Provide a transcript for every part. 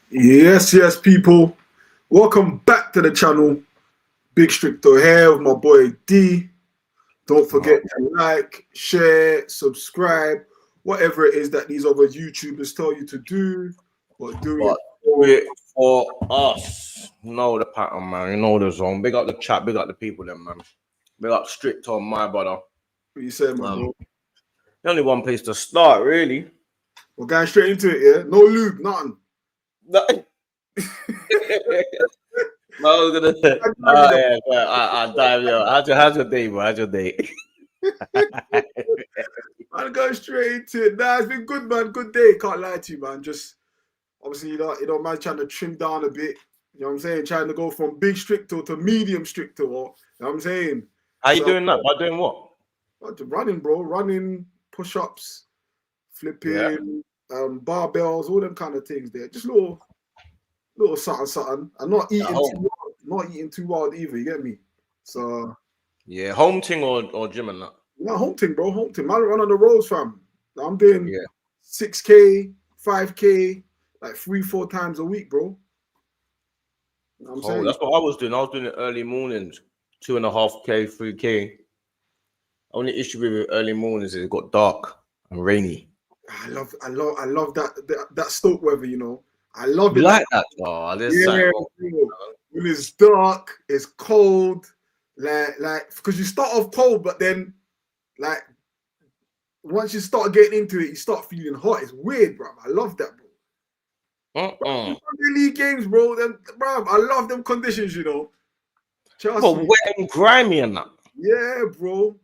Yes, people. Welcome back to the channel. Big Stricto here with my boy D. Don't forget to like, share, subscribe, whatever it is that these other YouTubers tell you to do, but do it But do for it for us. Know the pattern, man. You know the zone. Big up the chat. Big up the people, then, man. Big up strict on my brother. what you say, my Um, bro. only one place to start, really. We're going straight into it, yeah? No lube, nothing. I was gonna. Oh yeah, I dive yo. How's your day, bro? How's your day? I'm going straight into it. Nah, it's been good, man. Good day. Can't lie to you, man. Just obviously, man trying to trim down a bit. You know what I'm saying? Trying to go from big stricto to medium stricto. You know what I'm saying? How you So, doing that? By doing what? running, bro. Running, push-ups, Yeah. flipping, barbells, all them kind of things there. Just little something. And not At eating home. too wild, not eating too wild either, you get me? So, Yeah, home thing or gym and that. home thing, bro. Home thing. Man, run on the roads, fam. I'm doing Yeah. 6K, 5K, like 3-4 times a week, bro. You know what I'm Oh, saying? that's what I was doing. I was doing it early mornings, 2.5K, 3K. Only issue with it early mornings is it got dark and rainy. I love that Stoke weather, you know. I love You it like like that? Oh, there's something yeah, wrong. bro. When it's dark, it's cold, like because you start off cold, but then like once you start getting into it, you start feeling hot. It's weird, bro. I love that, bro. Premier League games, bro. Bro, I love them conditions, you know. But Trust me. wet and grimy and that. Yeah, bro.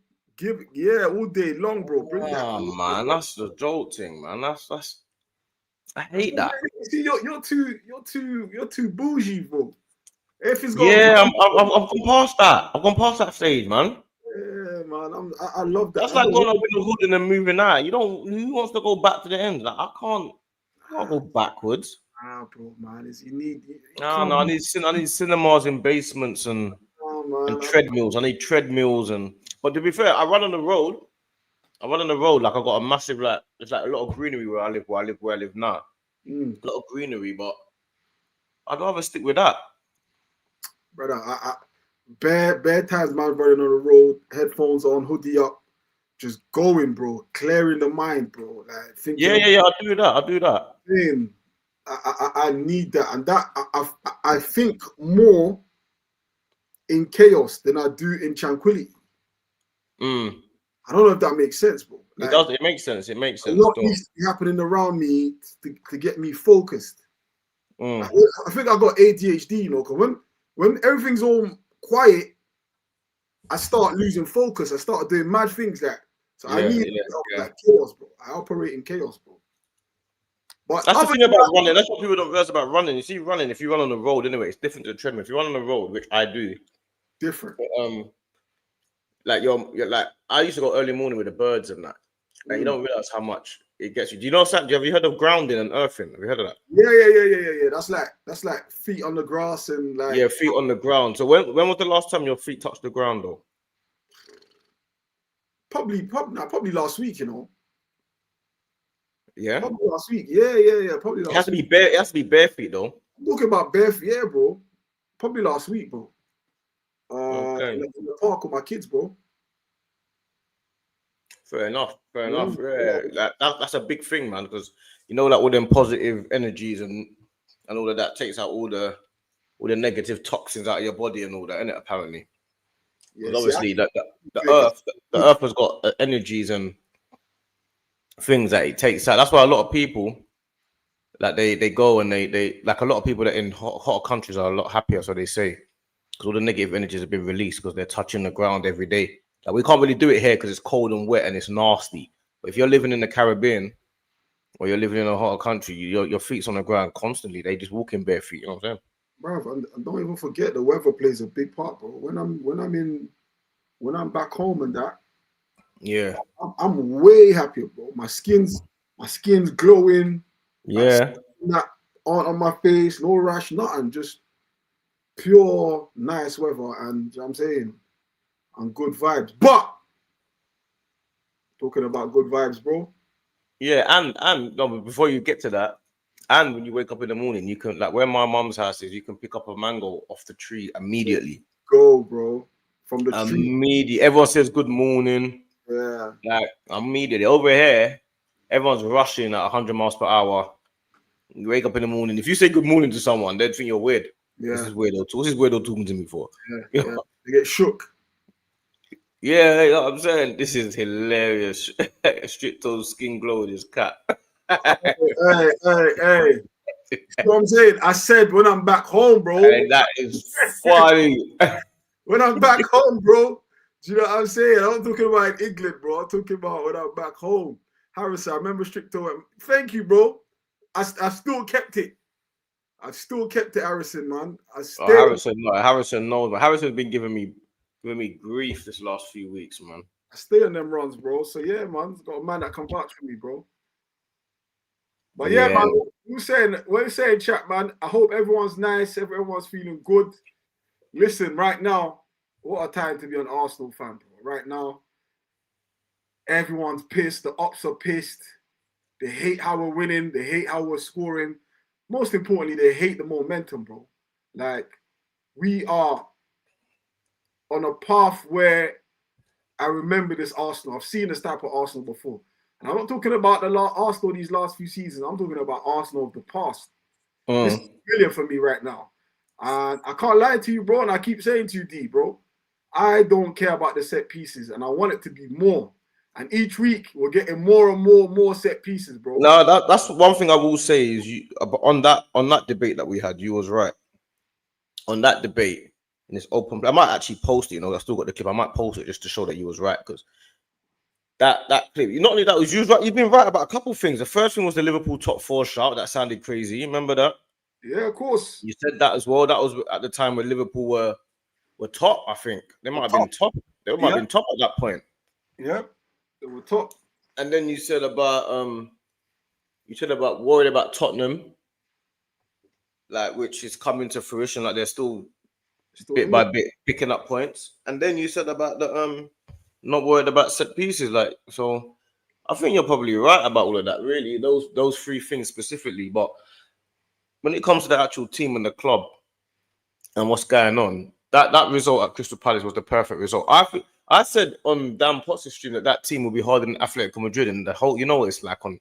All day long, bro. Bring that. Oh man, that's the jolting, man. That's I hate that. See, you're too bougie, bro. Everything's got to be. Yeah, I've gone past that. I've gone past that stage, man. Yeah, man. I love that. That's like going up in the hood and then moving out. You don't. Who wants to go back to the end? Like I can't. I can't go backwards. Bro, man. You No, can't no. be. I need cinemas in basements and Man. treadmills. I need treadmills and. But to be fair, I run on the road. I run on the road like I got a massive like. There's like a lot of greenery where I live now. Mm, A lot of greenery, but I'd rather stick with that. brother, bad times, man. Running on the road, headphones on, hoodie up, just going, bro. Clearing the mind, bro. Like thinking Yeah, of yeah, yeah. I do that. I do that. thing. I need that, and that I think more in chaos than I do in tranquility. Mm. I don't know if that makes sense, bro. It Like does. It makes sense. It makes a sense. lot Still. needs to be happening around me to get me focused. I, Mm. I think I got ADHD, you know, because when everything's all quiet, I start losing focus. I start doing mad things like so. I Yeah, need yeah, yeah. like chaos, bro. I operate in chaos, bro. But That's the other thing than about that, running. That's what people don't realize about running. You see, running. If you run on the road, anyway, it's different to the treadmill. If you run on the road, which I do, different. um, like you're like I used to go early morning with the birds and that. Like you Mm. don't realize how much it gets you. Do you know something? Have you heard of grounding and earthing? Have you heard of that? Yeah. That's like feet on the grass and like Yeah, feet on the ground. So when was the last time your feet touched the ground, though? probably last week, you know. Yeah, Probably last week. Yeah. Probably it has last to be week. bare. It has to be bare feet, though. I'm talking about barefoot, yeah, bro. Probably last week, bro. Okay, In the park with my kids, bro. fair enough. Fair Yeah. enough. Yeah, that's a big thing, man. Because you know, like all them positive energies and all of that takes out all the negative toxins out of your body and all that, innit? Apparently, Yeah, because see, I obviously think the earth has got energies and things that it takes out. That's why a lot of people like they go and they like a lot of people that in hot countries are a lot happier, so they say, because all the negative energies have been released because they're touching the ground every day. Like we can't really do it here because it's cold and wet and it's nasty. But if you're living in the Caribbean or you're living in a hotter country, your feet's on the ground constantly. They just walk in bare feet. You know what I'm saying? bro, and don't even forget the weather plays a big part, bro. When I'm back home and that, Yeah, I'm way happier, bro. My skin's glowing. Like yeah. that on my face, no rash, nothing, just pure nice weather, and you know what I'm saying, and good vibes. But talking about good vibes, bro. Yeah, and no, but before you get to that, And when you wake up in the morning, you can, like, where my mom's house is, you can pick up a mango off the tree immediately. Go, bro. From the tree. Immediately. Everyone says good morning. Yeah. Like, immediately. Over here, everyone's rushing at 100 miles per hour. You wake up in the morning. If you say good morning to someone, they'd think you're weird. Yeah. This is weirdo. What's this weirdo talking to me for? Yeah. Yeah. They get shook. Yeah, you know what I'm saying? This is hilarious. Stricto skin glow with his cat. Hey. You know what I'm saying? I said when I'm back home, bro. Hey, that is funny. When I'm back home, bro. Do you know what I'm saying? I'm not talking about in England, bro. I'm talking about when I'm back home. Harrison, I remember Stricto. Thank you, bro. I still kept it. I still kept it, Harrison, man. Harrison knows, man. Harrison's been giving me grief this last few weeks, man. I stay on them runs, bro. So yeah, man, got a man that can vouch for me, bro. But yeah, man, what you saying, chat, man? I hope everyone's nice, everyone's feeling good. Listen, right now, what a time to be an Arsenal fan, bro. Right now, everyone's pissed. The ops are pissed. They hate how we're winning. They hate how we're scoring. Most importantly, they hate the momentum, bro. Like, we are on a path where I remember this Arsenal. I've seen this type of Arsenal before. And I'm not talking about the Arsenal these last few seasons. I'm talking about Arsenal of the past. This is brilliant for me right now. And I can't lie to you, bro. And I keep saying to you, D, bro, I don't care about the set pieces. And I want it to be more. And each week, we're getting more and more set pieces, bro. No, that's one thing I will say is you on that debate that we had, you was right. On that debate, in this open, I might actually post it. You know, I still got the clip. I might post it just to show that you was right, because that clip. Not only that, you was right. You've been right about a couple of things. The first thing was the Liverpool top 4 shout. That sounded crazy. You remember that? Yeah, of course. You said that as well. That was at the time when Liverpool were top. I think they might have been top. They might have been top at that point. Yeah, they were top. And then you said about worried about Tottenham, like, which is coming to fruition. Like, they're still bit by bit picking up points. And then you said about the not worried about set pieces. Like, so I think you're probably right about all of that. Really, those 3 things specifically. But when it comes to the actual team and the club and what's going on, that result at Crystal Palace was the perfect result. I said on Dan Potts' stream that team will be harder than Atletico Madrid, and the whole, you know what it's like on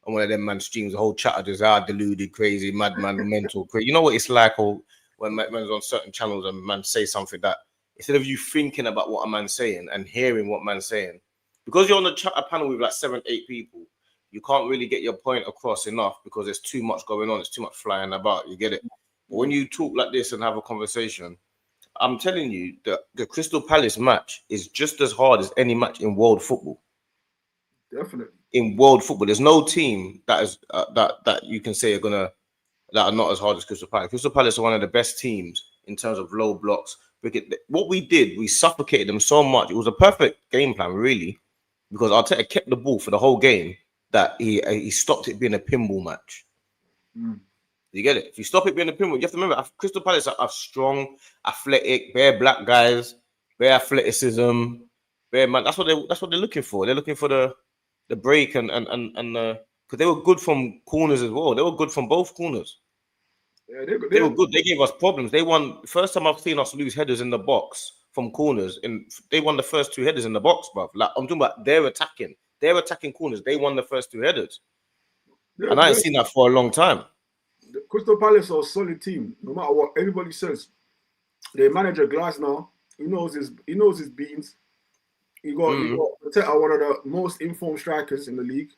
one of them man streams, the whole chat just deluded, crazy, madman, mental, crazy. You know what it's like, or when man's on certain channels and man say something that instead of you thinking about what a man's saying and hearing what man's saying, because you're on a panel with like 7, 8 people, you can't really get your point across enough because there's too much going on. There's too much flying about. You get it? But when you talk like this and have a conversation, I'm telling you that the Crystal Palace match is just as hard as any match in world football. Definitely. In world football, there's no team that is that you can say that are not as hard as Crystal Palace. Crystal Palace are one of the best teams in terms of low blocks. What we did, we suffocated them so much. It was a perfect game plan, really, because Arteta kept the ball for the whole game. That he stopped it being a pinball match. You get it? If you stop it being a pinball, you have to remember Crystal Palace are strong, athletic, bare black guys, bare athleticism, bare man. That's what they're looking for. They're looking for the break and because they were good from corners as well. They were good from both corners. Yeah, they were good. They gave us problems. They won. First time I've seen us lose headers in the box from corners, and they won the first 2 headers in the box, bruv. Like, I'm talking about they're attacking corners. They won the first 2 headers, and I ain't seen that for a long time. The Crystal Palace are a solid team, no matter what anybody says. Their manager Glasner, he knows his beans. He got Arteta, one of the most informed strikers in the league,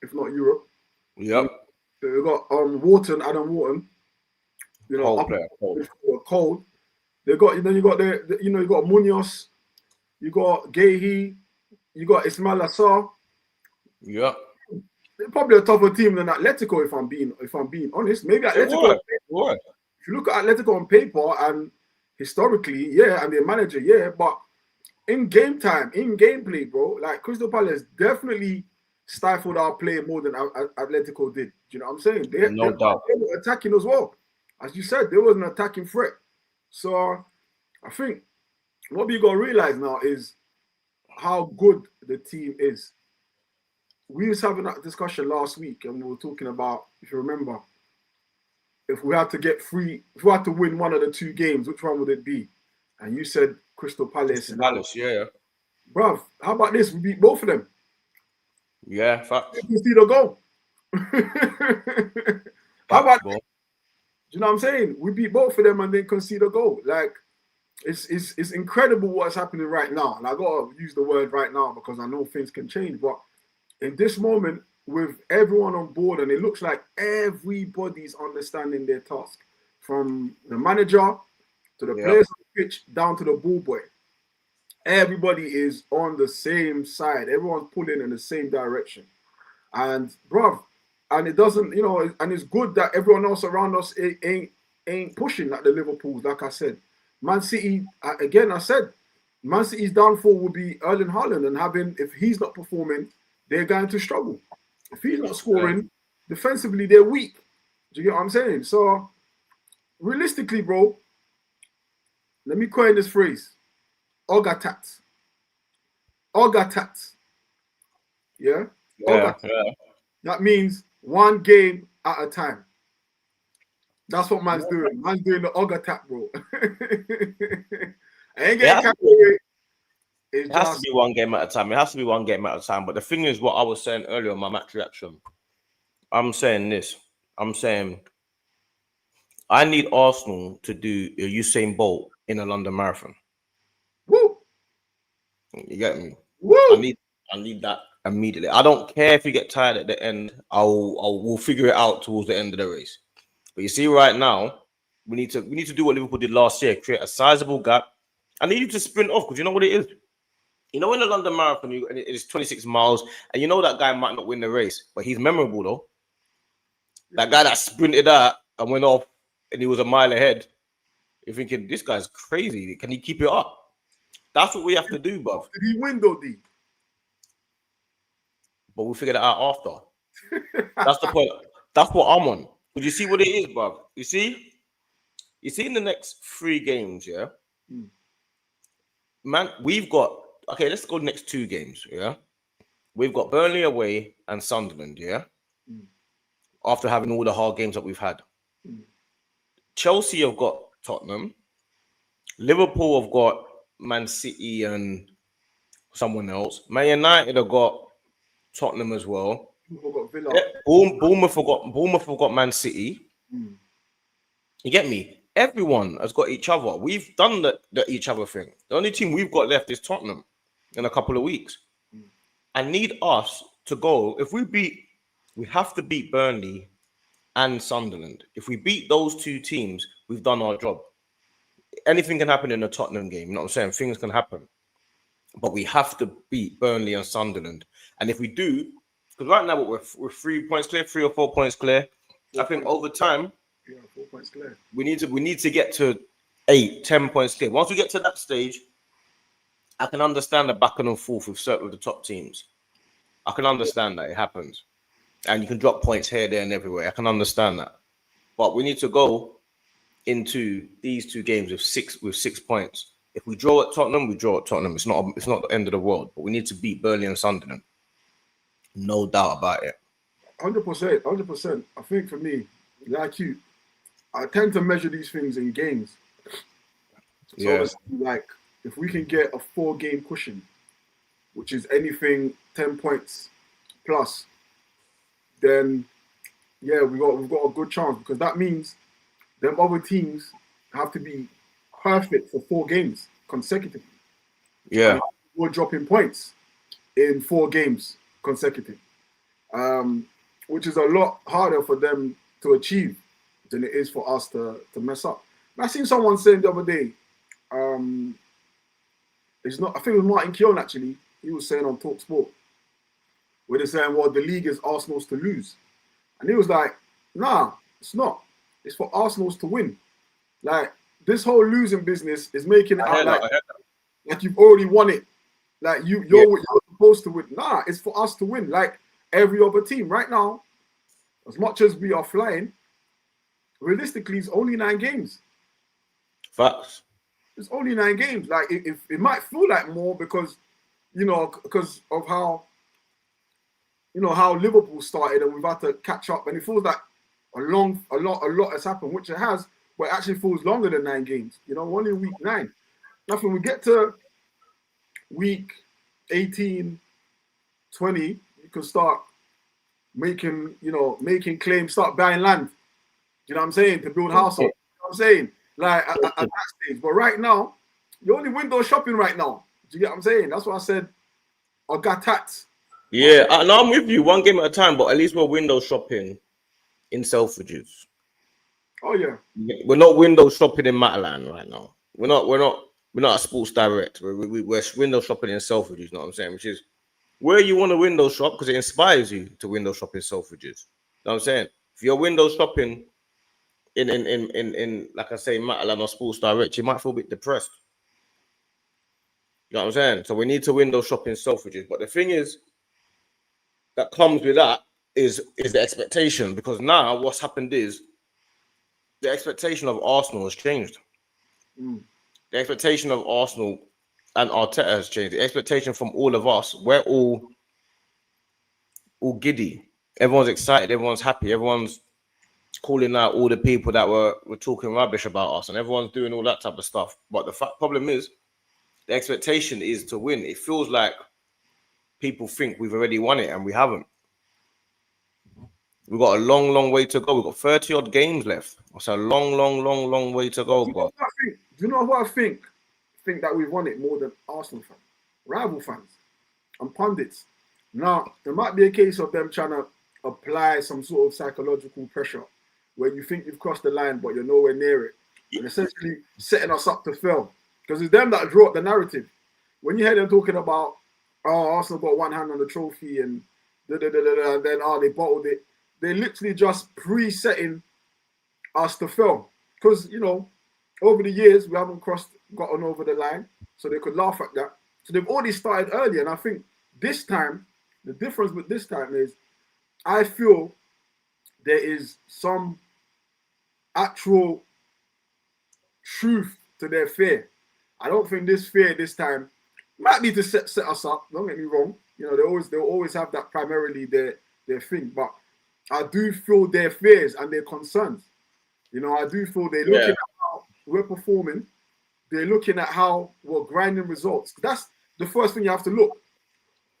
if not Europe. Yep. We got Adam Wharton. You know, cold. They got you got Munoz, you got Gehi, you got Ismail Assar. Yeah. They're probably a tougher team than Atletico, if I'm being honest. Maybe Atletico. If you look at Atletico on paper and historically, yeah, and their manager, yeah, but in game time, in gameplay, bro, like Crystal Palace definitely stifled our play more than Atletico did. Do you know what I'm saying? They were attacking as well. As you said, there was an attacking threat. So I think what we got to realize now is how good the team is. We was having that discussion last week, and we were talking about, if you remember, if we had to get three, if we had to win one of the two games, which one would it be? And you said Crystal Palace. Palace, yeah. Bruv, how about this? We beat both of them. Yeah, facts. You see the goal. How about bro? Do you know what I'm saying? We beat both of them and then concede a goal. Like, it's incredible what's happening right now. And I gotta use the word right now because I know things can change. But in this moment, with everyone on board, and it looks like everybody's understanding their task, from the manager to the players on the pitch down to the ball boy. Everybody is on the same side. Everyone's pulling in the same direction. And bruv, and it doesn't, you know, and it's good that everyone else around us ain't pushing like the Liverpools. Like I said, Man City, again, I said, Man City's downfall will be Erling Haaland, and if he's not performing, they're going to struggle. If he's not scoring, defensively, they're weak. Do you get what I'm saying? So, realistically, bro, let me coin this phrase. Ogatat. Yeah? Yeah. That means one game at a time. That's what man's doing. Man's doing the Ogatat, bro. I ain't getting carried away. It has to be one game at a time. It has to be one game at a time. But the thing is, what I was saying earlier on my match reaction, I'm saying this. I'm saying I need Arsenal to do a Usain Bolt in a London Marathon. Woo! You get me? Woo! I need that immediately. I don't care if you get tired at the end. We'll figure it out towards the end of the race. But you see, right now, we need to do what Liverpool did last year: create a sizable gap. I need you to sprint off because you know what it is. You know, in the London Marathon, it is 26 miles, and you know that guy might not win the race, but he's memorable though. That guy that sprinted out and went off, and he was a mile ahead. You're thinking, this guy's crazy. Can he keep it up? That's what we have to do, bruv. Did he win though, D? But we'll figure that out after. That's the point. That's what I'm on. But you see what it is, bruv? You see in the next 3 games, yeah? Man, we've got... Okay, let's go next 2 games, yeah? We've got Burnley away and Sunderland, yeah? After having all the hard games that we've had. Chelsea have got Tottenham. Liverpool have got Man City and someone else. Man United have got Tottenham as well. Yeah, Bournemouth have got Man City. You get me? Everyone has got each other. We've done the each other thing. The only team we've got left is Tottenham in a couple of weeks. I need us to go. If we have to beat Burnley and Sunderland. If we beat those 2 teams, we've done our job. Anything can happen in a Tottenham game. You know what I'm saying? Things can happen. But we have to beat Burnley and Sunderland. And if we do, because right now we're 3 points clear, 3 or 4 points clear. I think over time, 4 points clear. We need to get to 8, 10 points clear. Once we get to that stage, I can understand the back and forth with certain of the top teams. I can understand that it happens. And you can drop points here, there, and everywhere. I can understand that. But we need to go into these 2 games with 6 points. If we draw at Tottenham, we draw at Tottenham. It's not the end of the world. But we need to beat Burnley and Sunderland. No doubt about it. 100%. I think for me, like you, I tend to measure these things in games. So like if we can get a 4-game cushion, which is anything 10 points plus, then yeah, we've got a good chance, because that means them other teams have to be perfect for 4 games consecutively. Yeah, we're dropping points in 4 games consecutive, which is a lot harder for them to achieve than it is for us to mess up. And I seen someone saying the other day, it's not. I think it was Martin Keown actually. He was saying on TalkSport, where they're saying, "Well, the league is Arsenal's to lose," and he was like, "Nah, it's not. It's for Arsenal's to win. Like this whole losing business is making it out like you've already won it. Like you're supposed to win. Nah, it's for us to win. Like every other team right now. As much as we are flying, realistically, it's only 9 games. Facts. It's only 9 games. Like it might feel like more because of how Liverpool started and we've had to catch up, and it feels like a lot has happened, which it has, but it actually feels longer than 9 games. You know, only week 9. Now, when we get to week 18, 20, you can start making claims, start buying land. You know what I'm saying? To build households. You know what I'm saying? Like at that stage. But right now, you're only window shopping right now. Do you get what I'm saying? That's why I said I got tax. Yeah, no, I'm with you. One game at a time, but at least we're window shopping in Selfridges. Oh yeah. We're not window shopping in Matalan right now. We're not at Sports Direct. We're window shopping in Selfridges. You know what I'm saying? Which is where you want to window shop because it inspires you to window shop in Selfridges. You know what I'm saying? If you're window shopping in like I say, Matalan or Sports Direct, you might feel a bit depressed. You know what I'm saying? So we need to window shop in Selfridges. But the thing is, that comes with that is the expectation, because now what's happened is the expectation of Arsenal has changed. The expectation of Arsenal and Arteta has changed. The expectation from all of us, we're all giddy. Everyone's excited. Everyone's happy. Everyone's calling out all the people that were talking rubbish about us, and everyone's doing all that type of stuff. But the problem is, the expectation is to win. It feels like people think we've already won it, and we haven't. We've got a long way to go. We've got 30 odd games left. It's a long way to go. Do you know what I think? Think that we've won it more than Arsenal fans, rival fans, and pundits. Now, there might be a case of them trying to apply some sort of psychological pressure where you think you've crossed the line, but you're nowhere near it. And essentially setting us up to fail. Because it's them that draw up the narrative. When you hear them talking about, oh, Arsenal got one hand on the trophy and and then, they bottled it. They're literally just pre-setting us to fail. Because, you know, over the years, we haven't gotten over the line. So they could laugh at that. So they've already started early. And I think this time, the difference with this time is, I feel there is some actual truth to their fear. I don't think this fear this time might need to set us up. Don't get me wrong. You know, they'll always have that primarily their thing. But I do feel their fears and their concerns. You know, I do feel they're looking at how we're performing. They're looking at how we're grinding results. That's the first thing you have to look,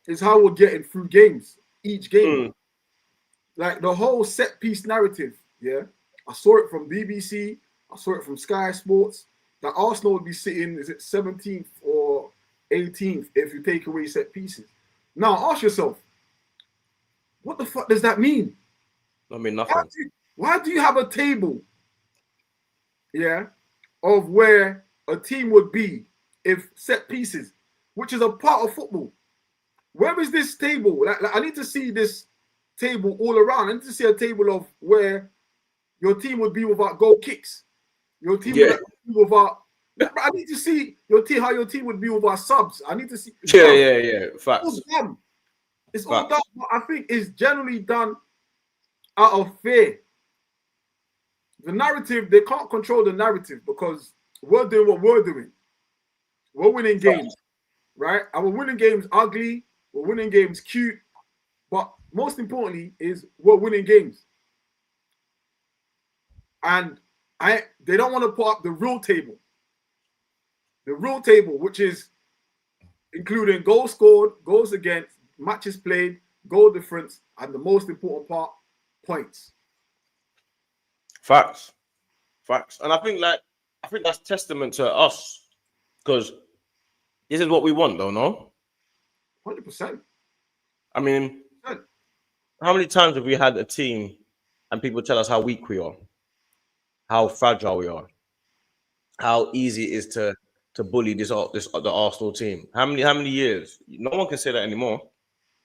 is how we're getting through games, each game. Like the whole set piece narrative, yeah. I saw it from BBC, I saw it from Sky Sports, that Arsenal would be sitting, is it 17th or 18th if you take away set pieces. Now ask yourself, what the fuck does that mean? I mean nothing. Why do you have a table, yeah, of where a team would be if set pieces, which is a part of football? Where is this table? Like I need to see this table all around. I need to see a table of where your team would be without goal kicks. Your team would be without. I need to see how your team would be without subs. I need to see. Yeah. Facts. It's all done. It's all done. But I think it's generally done out of fear. The narrative, they can't control the narrative because we're doing what we're doing. We're winning games, right? And we're winning games ugly. We're winning games cute. But most importantly is we're winning games. And they don't want to put up the real table. The real table, which is including goals scored, goals against, matches played, goal difference, and the most important part, points. Facts. And I think that's testament to us, because this is what we want, though, no? 100%. I mean, how many times have we had a team and people tell us how weak we are, how fragile we are, how easy it is to bully the Arsenal team? How many years? No one can say that anymore.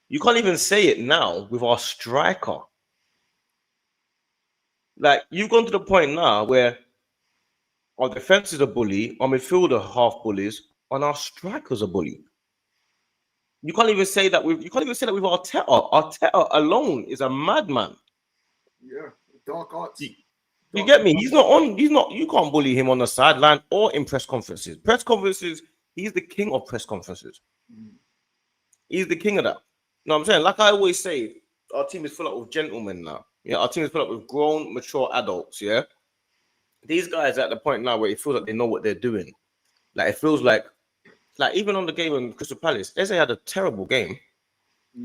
You can't even say it now with our striker. Like, you've gone to the point now where our defense is a bully, our midfielder half bullies, and our strikers a bully. You can't even say that with Arteta. Arteta alone is a madman. Yeah, dark arts. You get me? He's not. You can't bully him on the sideline or in press conferences. Press conferences, he's the king of press conferences. He's the king of that. You know what I'm saying? Like I always say, our team is full of gentlemen now. Yeah, our team is filled up with grown, mature adults. Yeah, these guys are at the point now where it feels like they know what they're doing. Like it feels like even on the game in Crystal Palace, Eze had a terrible game,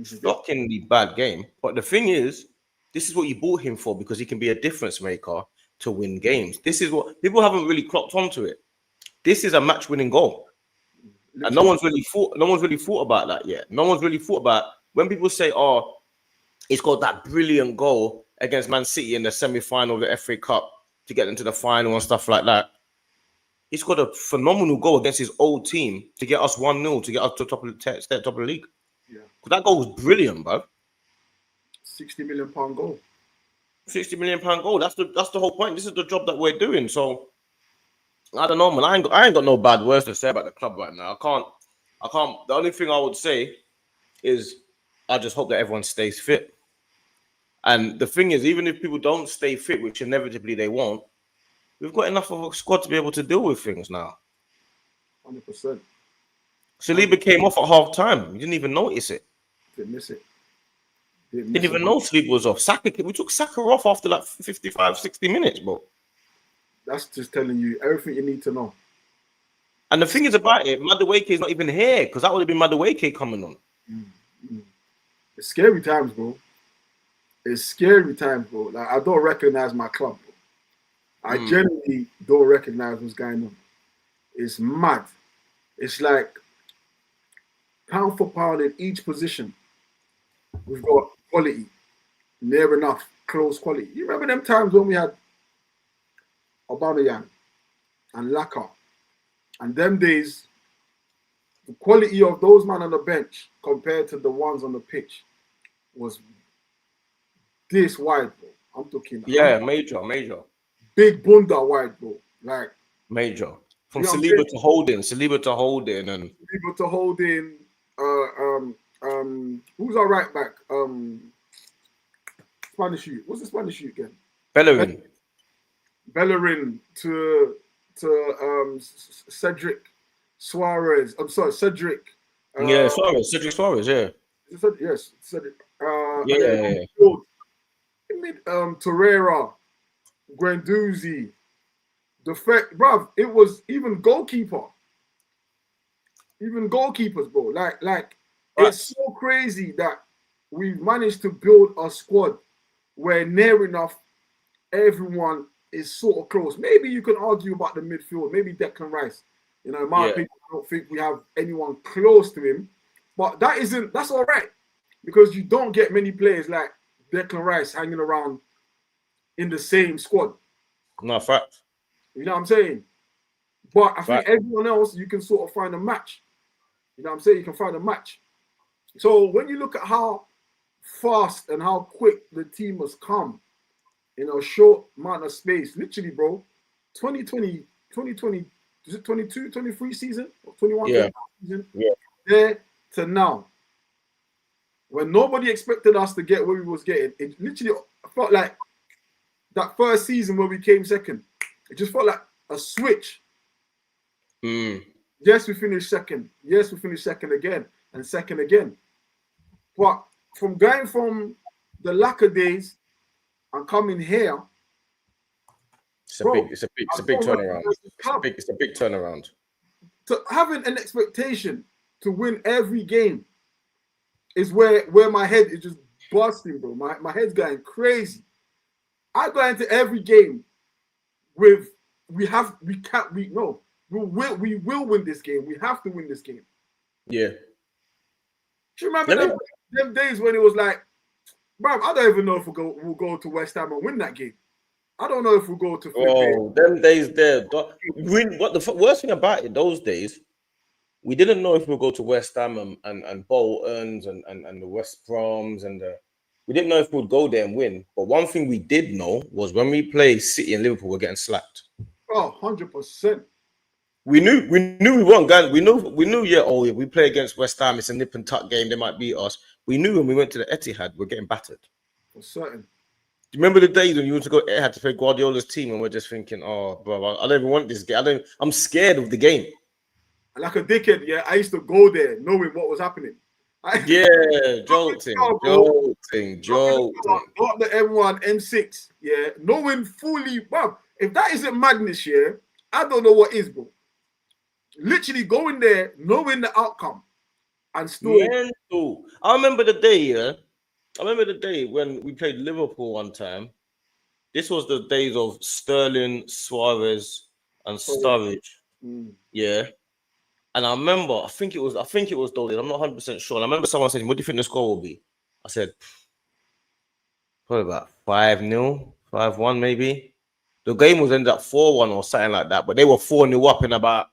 shockingly bad game. But the thing is, this is what you bought him for because he can be a difference maker to win games. This is what people haven't really clocked onto it. This is a match-winning goal, and no one's really thought about that yet. No one's really thought about when people say, "Oh, he's got that brilliant goal against Man City in the semi-final of the FA Cup to get into the final and stuff like that." He's got a phenomenal goal against his old team to get us 1-0 to get us to top of the league. Yeah, that goal was brilliant, bro. £60 million goal. £60 million goal. That's the whole point. This is the job that we're doing. So I don't know, man. I ain't got no bad words to say about the club right now. I can't. The only thing I would say is I just hope that everyone stays fit. And the thing is, even if people don't stay fit, which inevitably they won't, we've got enough of a squad to be able to deal with things now. 100%. Saliba came off at half time. You didn't even notice it. Didn't miss it. Didn't even know Saliba was off. We took Saka off after like 55, 60 minutes, bro. That's just telling you everything you need to know. And the thing is about it, Madueke is not even here because that would have been Madueke coming on. It's scary times, bro. It's scary times, bro. Like I don't recognize my club, bro. I genuinely don't recognize what's going on. It's mad. It's like pound for pound in each position. We've got quality, near enough, close quality. You remember them times when we had Aubameyang and Laka, and them days, the quality of those men on the bench compared to the ones on the pitch was this wide, bro. I'm talking. Major. Big bunda wide, bro. Like major. From Saliba to Holding, and Saliba to Holding. Who's our right back? Spanish shoot. What's the Spanish shoot again? Bellerin to Cedric Suarez. I'm sorry, Cedric. Cedric Suarez. Yeah. Yes, Cedric. Yeah. Torreira, Guendouzi. Bruv, it was even goalkeeper. Even goalkeepers, bro. Like it's so crazy that we've managed to build a squad where near enough everyone is sort of close. Maybe you can argue about the midfield. Maybe Declan Rice. You know, in my opinion, I don't think we have anyone close to him. But that's all right. Because you don't get many players like Declan Rice hanging around in the same squad. No, fact. You know what I'm saying? But I think everyone else, you can sort of find a match. You know what I'm saying? You can find a match. So when you look at how fast and how quick the team has come in a short amount of space, literally, bro, 2020, is it 22, 23 season? Or 21 season? Yeah. There to now. When nobody expected us to get where we was getting, it literally felt like that first season where we came second. It just felt like a switch. Yes, we finished second. Yes, we finished second again and second again. But from going from the lacker days and coming here, it's a big turnaround. It's a big turnaround. To having an expectation to win every game is where my head is just busting, bro. My head's going crazy. I go into every game with we will win this game. We have to win this game. Yeah. Do you remember them days when it was like, bro, I don't even know if we'll go to West Ham and win that game. I don't know if we'll go to. Oh, them days there. What the worst thing about it, those days, we didn't know if we'll go to West Ham and Bolton's and the West Broms we didn't know if we'd go there and win. But one thing we did know was when we play City and Liverpool, we're getting slapped. Oh, 100%. We knew we weren't going. We knew. Yeah. Oh, if we play against West Ham, it's a nip and tuck game. They might beat us. We knew when we went to the Etihad, we're getting battered. For certain. Do you remember the days when you went to go Etihad to play Guardiola's team, and we're just thinking, "Oh, bro, I don't even want this game. I'm scared of the game." Like a dickhead, yeah. I used to go there knowing what was happening. Yeah, jolting, jolting. Not the M1, M6, yeah. Knowing fully, bro, if that isn't madness, yeah, I don't know what is, bro. Literally going there, knowing the outcome, and still. Mental. I remember the day, yeah. I remember the day when we played Liverpool one time. This was the days of Sterling, Suarez, and Sturridge. Yeah. And I remember, I think it was those days. I'm not 100% sure. And I remember someone saying, "What do you think the score will be?" I said, probably about 5-0, 5-1 maybe. The game was ended up 4-1 or something like that, but they were 4-0 up in about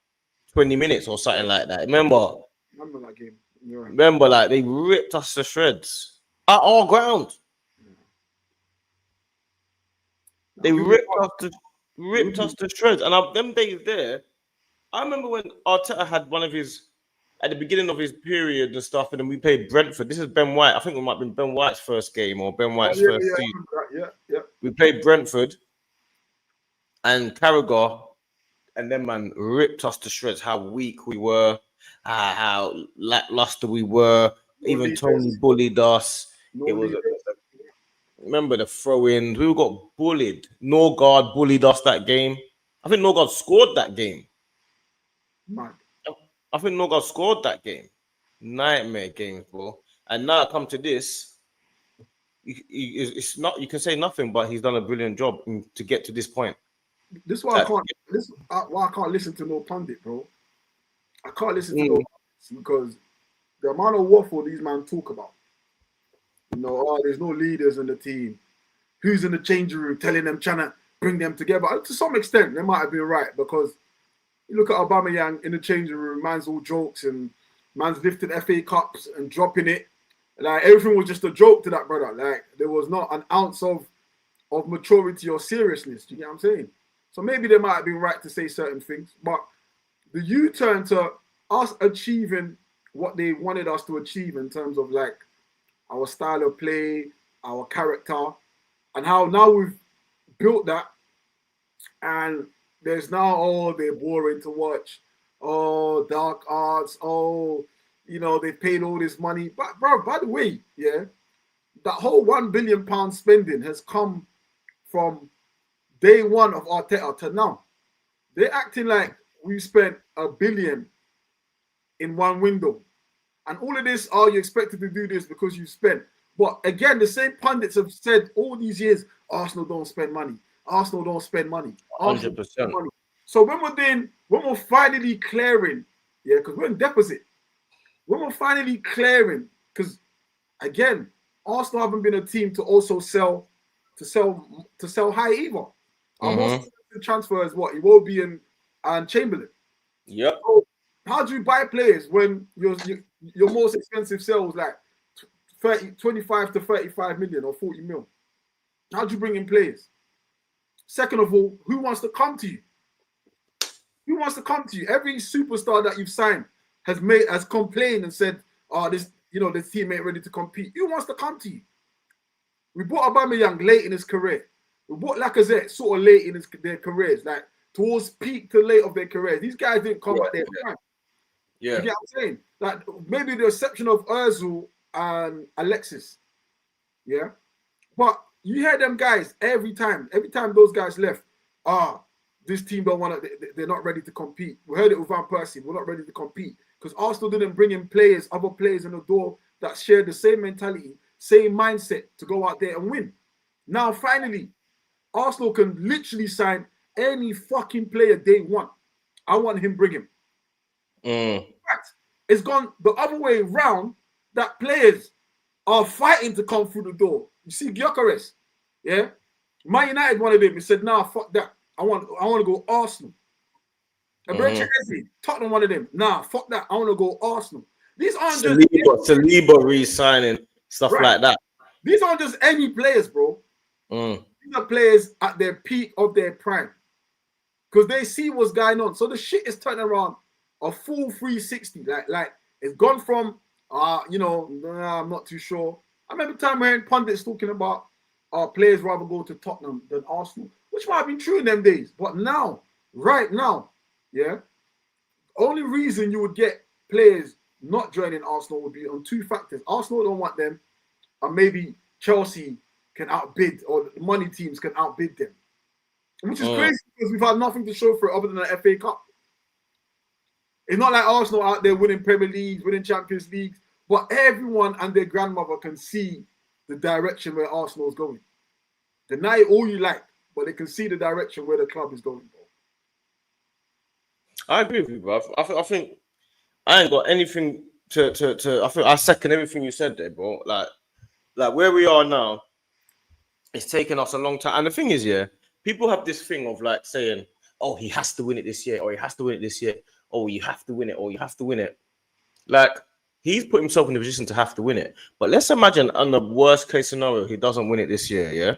20 minutes or something like that. Remember That game. Right. Remember, like they ripped us to shreds at our ground. They ripped us to shreds. And them days there, I remember when Arteta had one of his at the beginning of his period and stuff, and then we played Brentford. This is Ben White. I think it might have been Ben White's first game or Ben White's first season. Yeah. We played Brentford and Carragher, and then man ripped us to shreds. How weak we were, how lackluster we were. Even Tony bullied us. It was. Remember the throw-ins? We got bullied. Norgard bullied us that game. I think Norgard scored that game. Man. I think Norgard scored that game. Nightmare game, bro. And now I come to this. It's not. You can say nothing, but he's done a brilliant job to get to this point. This is why I can't. Why I can't listen to no pundit, bro. I can't listen to no pundits because the amount of waffle these men talk about. You know, there's no leaders in the team. Who's in the changing room telling them, trying to bring them together? To some extent, they might have been right because you look at Aubameyang in the changing room, man's all jokes and man's lifting FA Cups and dropping it. Like everything was just a joke to that brother. Like there was not an ounce of maturity or seriousness. Do you get what I'm saying? So maybe they might have been right to say certain things, but the U-turn to us achieving what they wanted us to achieve in terms of like our style of play, our character, and how now we've built that, and there's now, they're boring to watch, dark arts, they paid all this money. But bro, by the way, yeah, that whole £1 billion spending has come from day one of Arteta to now. They're acting like we spent $1 billion in one window. And all of this, you expected to do this because you spent. But again, the same pundits have said all these years, Arsenal don't spend money. Arsenal don't spend money. 100%. So when we're finally clearing, yeah, because we're in deposit. When we're finally clearing, because again, Arsenal haven't been a team to also sell high either. Our most expensive transfer is what? Iwobi and Chamberlain. Yep. So how do you buy players when your most expensive sale is like 25 to 35 million or 40 mil? How do you bring in players? Second of all, who wants to come to you? Who wants to come to you? Every superstar that you've signed has complained and said, this team ain't ready to compete. Who wants to come to you? We bought Aubameyang late in his career. We bought Lacazette sort of late in their careers, like towards peak to late of their careers. These guys didn't come at their prime. Yeah. You get what I'm saying? Like maybe the exception of Ozil and Alexis. Yeah. But you hear them guys every time those guys left, this team don't want to, they're not ready to compete. We heard it with Van Persie, we're not ready to compete. Because Arsenal didn't bring in other players in the door that shared the same mentality, same mindset to go out there and win. Now, finally, Arsenal can literally sign any fucking player they want. I want him, bring him. In fact, it's gone the other way around that players are fighting to come through the door. You see Gyökeres, yeah? Man United wanted him. He said, nah, fuck that. I want to go Arsenal. Tottenham wanted him. Nah, fuck that. I want to go Arsenal. These aren't Saliba re-signing, stuff like that. These aren't just any players, bro. These are players at their peak of their prime. Because they see what's going on. So the shit is turning around a full 360. Like it's gone from I'm not too sure. I remember time hearing pundits talking about players rather go to Tottenham than Arsenal, which might have been true in them days. But now, right now, yeah, only reason you would get players not joining Arsenal would be on two factors. Arsenal don't want them, and maybe Chelsea can outbid, or the money teams can outbid them. Which is crazy because we've had nothing to show for it other than an FA Cup. It's not like Arsenal out there winning Premier Leagues, winning Champions Leagues, but everyone and their grandmother can see the direction where Arsenal is going. Deny it all you like, but they can see the direction where the club is going. I agree with you, bro. I think I ain't got anything to. I think I second everything you said there, bro. Like where we are now, it's taken us a long time. And the thing is, yeah, people have this thing of like saying, "Oh, he has to win it this year," or "He has to win it this year." "Oh, you have to win it," or "You have to win it." Like he's put himself in a position to have to win it. But let's imagine on the worst case scenario, he doesn't win it this year. Yeah,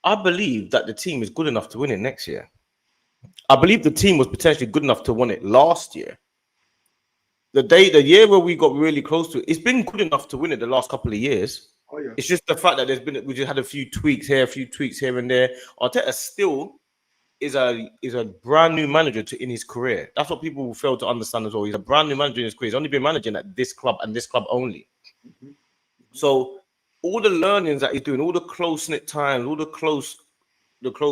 I believe that the team is good enough to win it next year. I believe the team was potentially good enough to win it last year. The year where we got really close to it, it's been good enough to win it the last couple of years. Oh, yeah. It's just the fact that we just had a few tweaks here, a few tweaks here and there. Arteta still is a brand new manager in his career. That's what people fail to understand as well. He's a brand new manager in his career. He's only been managing at this club and this club only. So all the learnings that he's doing, all the close-knit times, all the close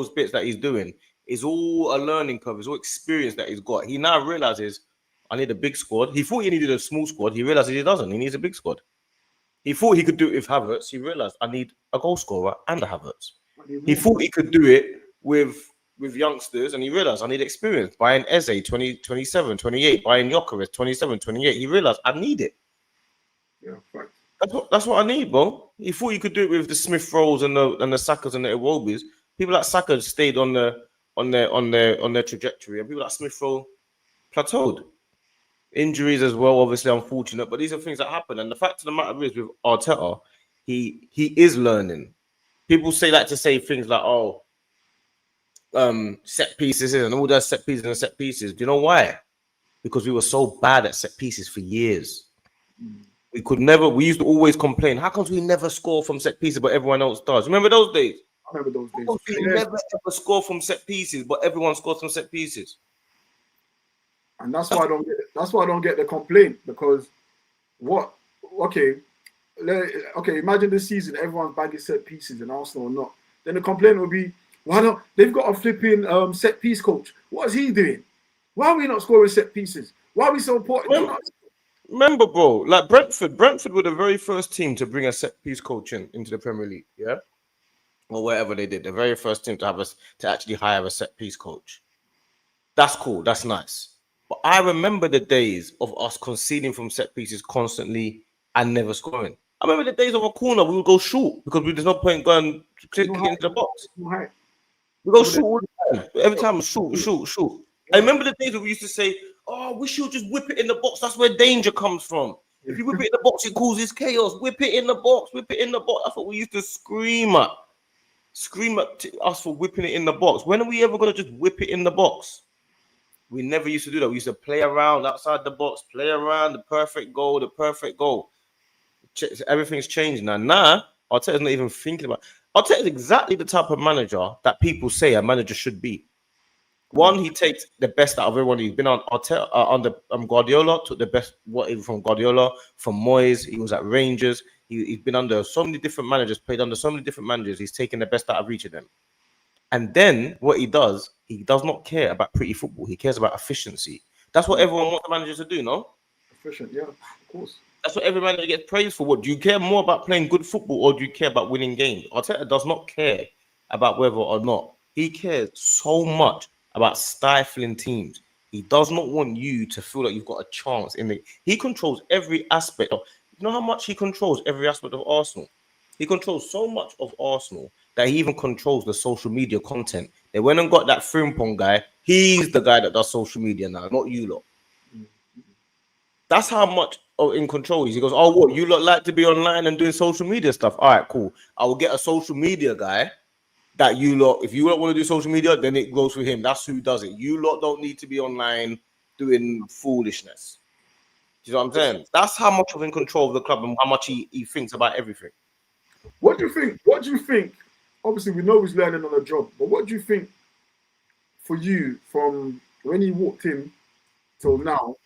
bits that he's doing is all a learning curve. It's all experience that he's got. He now realizes, I need a big squad. He thought he needed a small squad. He realizes he doesn't. He needs a big squad. He thought he could do it with Havertz. He realized, I need a goal scorer and a Havertz. He thought he could do it with youngsters, and he realized, I need experience. Buying Eze, 27, 28. Buying Gyökeres, 27, 28. He realized, I need it. Yeah, right. That's what I need, bro. He thought he could do it with the Smith Rolls and the Sakas and the Iwobis. People like Saka stayed on their trajectory, and people like Smith Rowe plateaued. Injuries as well, obviously unfortunate, but these are things that happen. And the fact of the matter is, with Arteta, he is learning. People say that to say things like, "Oh, set pieces and all that set pieces and set pieces." Do you know why? Because we were so bad at set pieces for years. We could never. We used to always complain. How come we never score from set pieces, but everyone else does? Remember those days? I remember those days. We never ever score from set pieces, but everyone scores from set pieces. And that's why I don't get it. That's why I don't get the complaint, because what? Okay, imagine this season everyone's bagging set pieces and Arsenal not. Then the complaint would be, why not? They've got a flipping set piece coach. What is he doing? Why are we not scoring set pieces? Why are we so important? Remember, bro, like Brentford were the very first team to bring a set piece coach into the Premier League, yeah, or wherever they did. The very first team to actually hire a set piece coach. That's cool. That's nice. But I remember the days of us conceding from set pieces constantly and never scoring. I remember the days of a corner we would go short because there's no point going kicking into the box. We go short all the time. Every time, shoot. I remember the days where we used to say, "Oh, we should just whip it in the box. That's where danger comes from. If you whip it in the box, it causes chaos. Whip it in the box. Whip it in the box." That's what we used to scream at. Scream at us for whipping it in the box. When are we ever going to just whip it in the box? We never used to do that. We used to play around outside the box, play around the perfect goal. Everything's changed now. Now, Arteta's not even thinking about it. Arteta is exactly the type of manager that people say a manager should be. One, he takes the best out of everyone. He's been on Arteta, under Guardiola, took the best from Guardiola, from Moyes. He was at Rangers. He's been under so many different managers, played under so many different managers. He's taken the best out of each of them. And then what he does not care about pretty football. He cares about efficiency. That's what everyone wants the manager to do, no? Efficient, yeah, of course. That's what every manager gets praised for. What do you care more about playing good football, or do you care about winning games? Arteta does not care about whether or not. He cares so much about stifling teams. He does not want you to feel like you've got a chance in it. He controls every aspect of. You know how much he controls every aspect of Arsenal? He controls so much of Arsenal that he even controls the social media content. They went and got that Frimpong guy. He's the guy that does social media now, not you lot. That's how much in control he is. He goes, "Oh, what? You lot like to be online and doing social media stuff? All right, cool. I will get a social media guy that you lot, if you don't want to do social media, then it goes for him. That's who does it. You lot don't need to be online doing foolishness." Do you know what I'm saying? That's how much of in control of the club and how much he thinks about everything. What do you think? Obviously, we know he's learning on the job, but what do you think for you from when he walked in till now?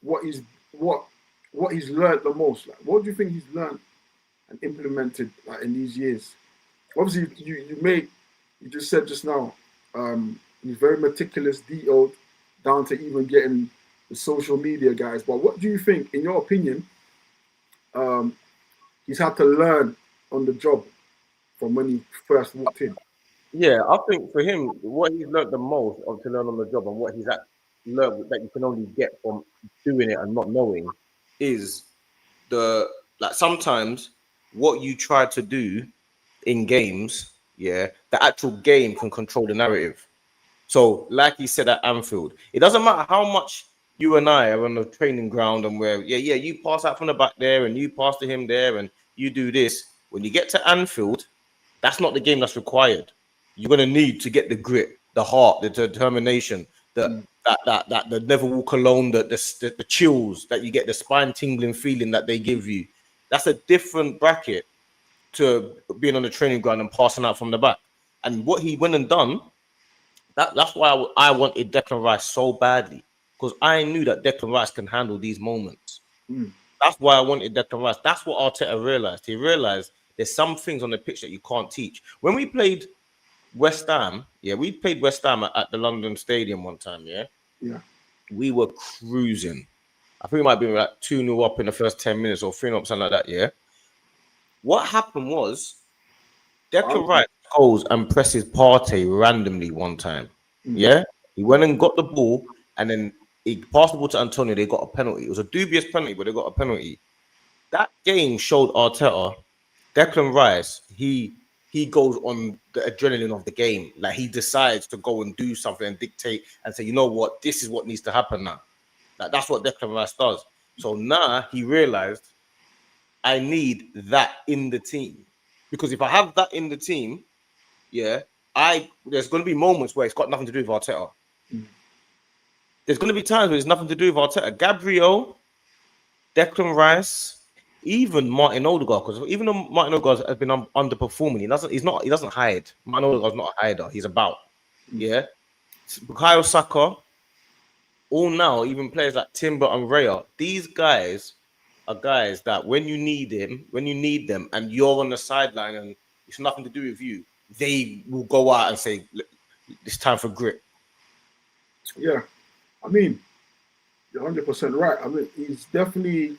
What he's what he's learned the most? Like, what do you think he's learned and implemented like in these years? Obviously, you just said just now, he's very meticulous, detailed, down to even getting the social media guys. But what do you think, in your opinion, he's had to learn on the job from when he first walked in? Yeah, I think for him, what he's learned the most of to learn on the job and what he's learned that you can only get from doing it and not knowing is the like sometimes what you try to do in games, yeah, the actual game can control the narrative. So, like he said at Anfield, it doesn't matter how much you and I are on the training ground and where, you pass out from the back there and you pass to him there and you do this. When you get to Anfield, that's not the game that's required. You're gonna need to get the grit, the heart, the determination, the never walk alone, the chills that you get, the spine tingling feeling that they give you. That's a different bracket to being on the training ground and passing out from the back. And what he went and done, that's why I wanted Declan Rice so badly, because I knew that Declan Rice can handle these moments. That's why I wanted Declan Rice. That's what Arteta realized. He realized there's some things on the pitch that you can't teach. When we played West Ham, we played West Ham at the London Stadium one time, we were cruising. I think we might be like 2-0 up in the first 10 minutes or 3-0 up, something like that, What happened was Declan Rice goes and presses Partey randomly one time. He went and got the ball and then he passed the ball to Antonio. They got a penalty. It was a dubious penalty, but they got a penalty. That game showed Arteta, Declan Rice, he goes on the adrenaline of the game. Like he decides to go and do something and dictate and say, you know what, this is what needs to happen now. Like that's what Declan Rice does. So now he realized I need that in the team. Because if I have that in the team, there's going to be moments where it's got nothing to do with Arteta. There's going to be times where it's nothing to do with Arteta. Gabriel, Declan Rice, even Martin Odegaard, because even though Martin Odegaard has been underperforming, he doesn't hide. Martin Odegaard's not a hider. He's about. Bukayo Saka, all now, even players like Timber and Raya, these guys are guys that when you need them, and you're on the sideline and it's nothing to do with you, they will go out and say, it's time for grit. Yeah. I mean, you're 100% right. I mean,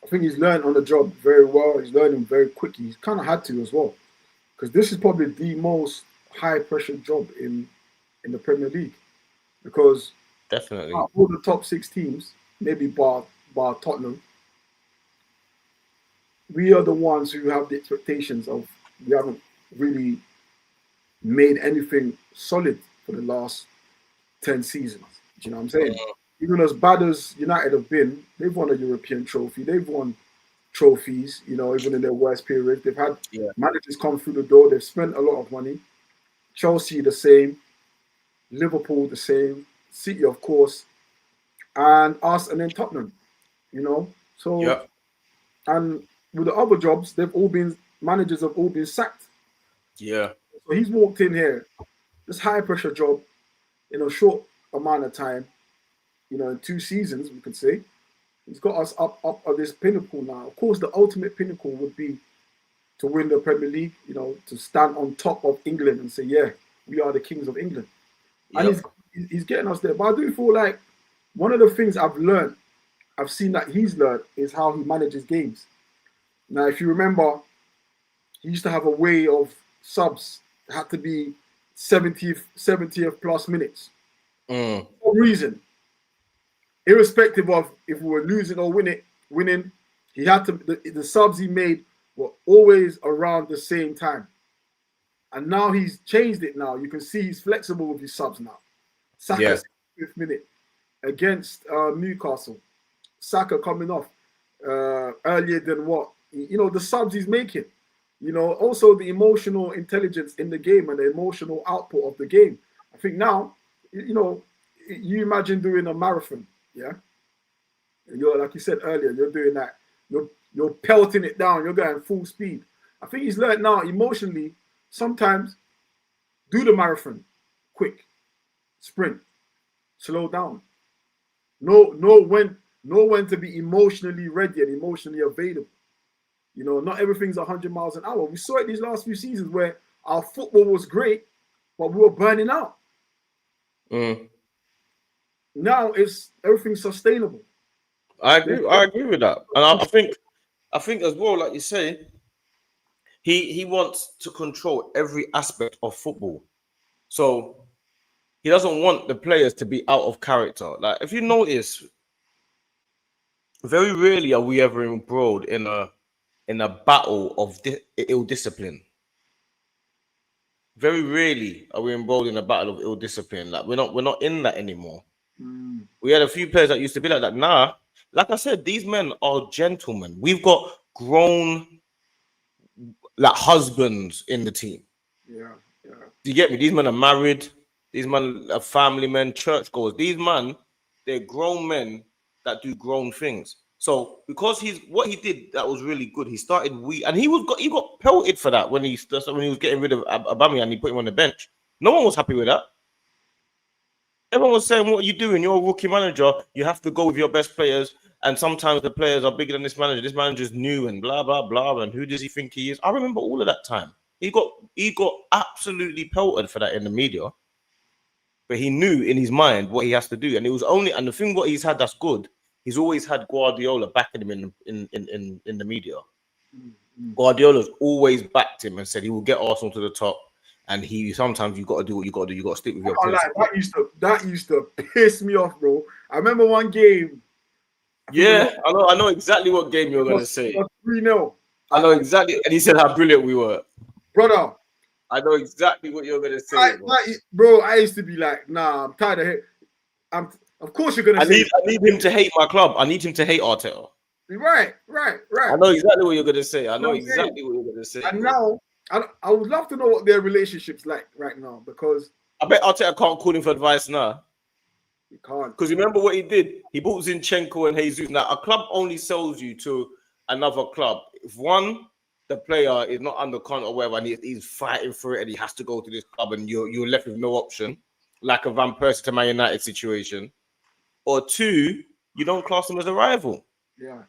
I think he's learned on the job very well. He's learning very quickly. He's kind of had to as well. Because this is probably the most high-pressure job in the Premier League. Because definitely all the top 6 teams, maybe bar Tottenham, we are the ones who have the expectations of we haven't really made anything solid for the last 10 seasons. Do you know what I'm saying? Even as bad as United have been, they've won a European trophy. They've won trophies, even in their worst period. They've had managers come through the door. They've spent a lot of money. Chelsea the same. Liverpool the same. City, of course. And us, and then Tottenham, So, and with the other jobs, managers have all been sacked. Yeah. So he's walked in here, this high pressure job, in a short amount of time, in 2 seasons, we could say. He's got us up at this pinnacle now. Of course, the ultimate pinnacle would be to win the Premier League, to stand on top of England and say, we are the kings of England. And he's getting us there. But I do feel like one of the things I've seen that he's learned is how he manages games. Now, if you remember, he used to have a way of subs. It had to be 70th plus minutes. For no reason. Irrespective of if we were losing or winning, he had to. The subs he made were always around the same time. And now he's changed it now. You can see he's flexible with his subs now. Saka, 5th minute against Newcastle. Saka coming off earlier than what? The subs he's making. Also the emotional intelligence in the game and the emotional output of the game. I think now, you imagine doing a marathon, You're, like you said earlier, you're doing that. You're pelting it down. You're going full speed. I think he's learned now emotionally, sometimes do the marathon, quick, sprint, slow down. Know when know when to be emotionally ready and emotionally available. You know, not everything's 100 miles an hour. We saw it these last few seasons where our football was great, but we were burning out. Mm. Now it's everything's sustainable. I agree with that, and I think as well, like you say, he wants to control every aspect of football. So he doesn't want the players to be out of character. Like if you notice, very rarely are we ever embroiled in a battle of ill discipline. Very rarely are we embroiled in a battle of ill discipline. Like we're not in that anymore. Mm. We had a few players that used to be like that. Nah, like I said, these men are gentlemen. We've got grown like husbands in the team. Yeah, yeah. Do you get me? These men are married. These men are family men, churchgoers. These men, they're grown men that do grown things. So because he's what he did that was really good. He started and he got pelted for that when he was getting rid of Aubameyang and he put him on the bench. No one was happy with that. Everyone was saying, "What are you doing? You're a rookie manager. You have to go with your best players." And sometimes the players are bigger than this manager. This manager's new and blah blah blah. And who does he think he is? I remember all of that time. He got absolutely pelted for that in the media. But he knew in his mind what he has to do. And it was the thing what he's had that's good, he's always had Guardiola backing him in the media. Mm. Guardiola's always backed him and said he will get Arsenal to the top. And sometimes you gotta do what you gotta do. You gotta stick with your principles. That used to piss me off, bro. I remember one game. Yeah, I know exactly what game you're gonna say. 3-0. I know exactly, and he said how brilliant we were. Brother, I know exactly what you're gonna say, bro. I used to be like, nah, I'm tired of it. Of course you're gonna say. I need him to hate my club. I need him to hate Arteta. Right. I know exactly what you're gonna say. I know exactly what you're gonna say. And now, I would love to know what their relationship's like right now, because I bet Arteta can't call him for advice now. He can't. Because remember what he did? He bought Zinchenko and Jesus. Now, a club only sells you to another club. If the player is not under contract or whatever, and he's fighting for it and he has to go to this club and you're left with no option, like a Van Persie to Man United situation. Or two, you don't class him as a rival. Yeah.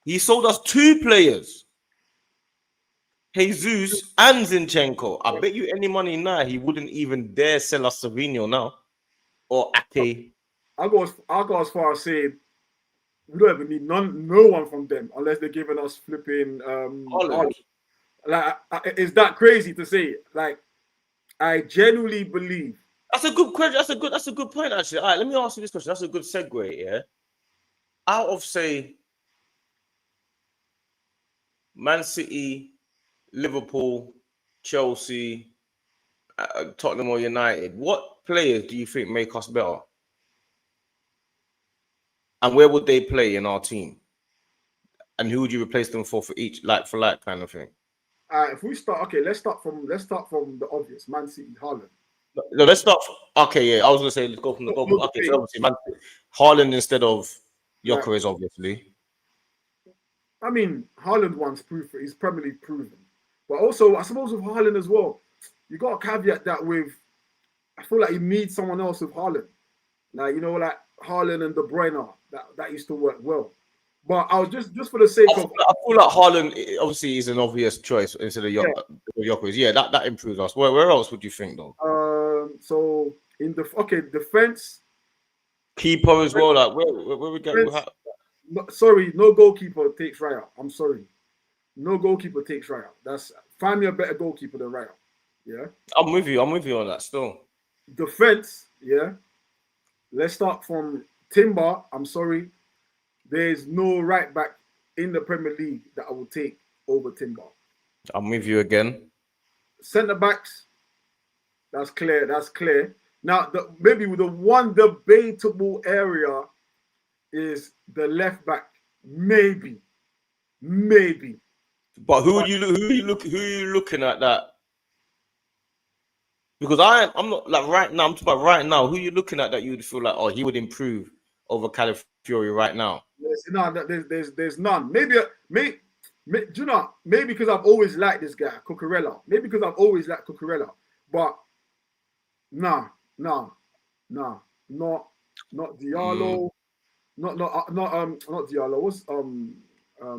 He sold us 2 players. Jesus and Zinchenko. I bet you any money now he wouldn't even dare sell us Savinho now. Or Ake. I'll go as far as saying we don't even need no one from them unless they're giving us flipping Holland. Like, is that crazy to say? Like, I genuinely believe. That's a good question. That's a good point, actually. All right, let me ask you this question. That's a good segue, yeah. Out of, say, Man City, Liverpool, Chelsea, Tottenham or United, what players do you think make us better? And where would they play in our team? And who would you replace them for each, like for like kind of thing? If we start, okay, let's start from the obvious. Man City, Haaland. No, let's start. Okay, yeah, I was gonna say let's go from the goal. Okay, so obviously, Man City, Haaland instead of Gyökeres, obviously. I mean, Haaland once proved he's Premier League proven, but also I suppose with Haaland as well, you got to caveat that with. I feel like you need someone else with Haaland, like like Haaland and De Bruyne. That used to work well. But I was just for the sake of. I feel like Haaland obviously is an obvious choice instead of Gyökeres. Yeah, that improves us. Where else would you think though? So in defense, keeper as well. Like where we get? Sorry, no goalkeeper takes Raya. I'm sorry, no goalkeeper takes Raya. Find me a better goalkeeper than Raya. Yeah, I'm with you on that still. Defense, yeah. Let's start from Timber. I'm sorry. There's no right back in the Premier League that I will take over Timber. I'm with you again. Centre backs, that's clear. Now, maybe the one debatable area is the left back. Maybe. But who are you looking at that? Because I'm not like right now. I'm talking about right now. Who are you looking at that you would feel like, oh, he would improve over Calafiori right now? There's none. Maybe do you know? Maybe because I've always liked this guy, Cucurella. Maybe because I've always liked Cucurella. But nah, not Diallo. not Diallo. What's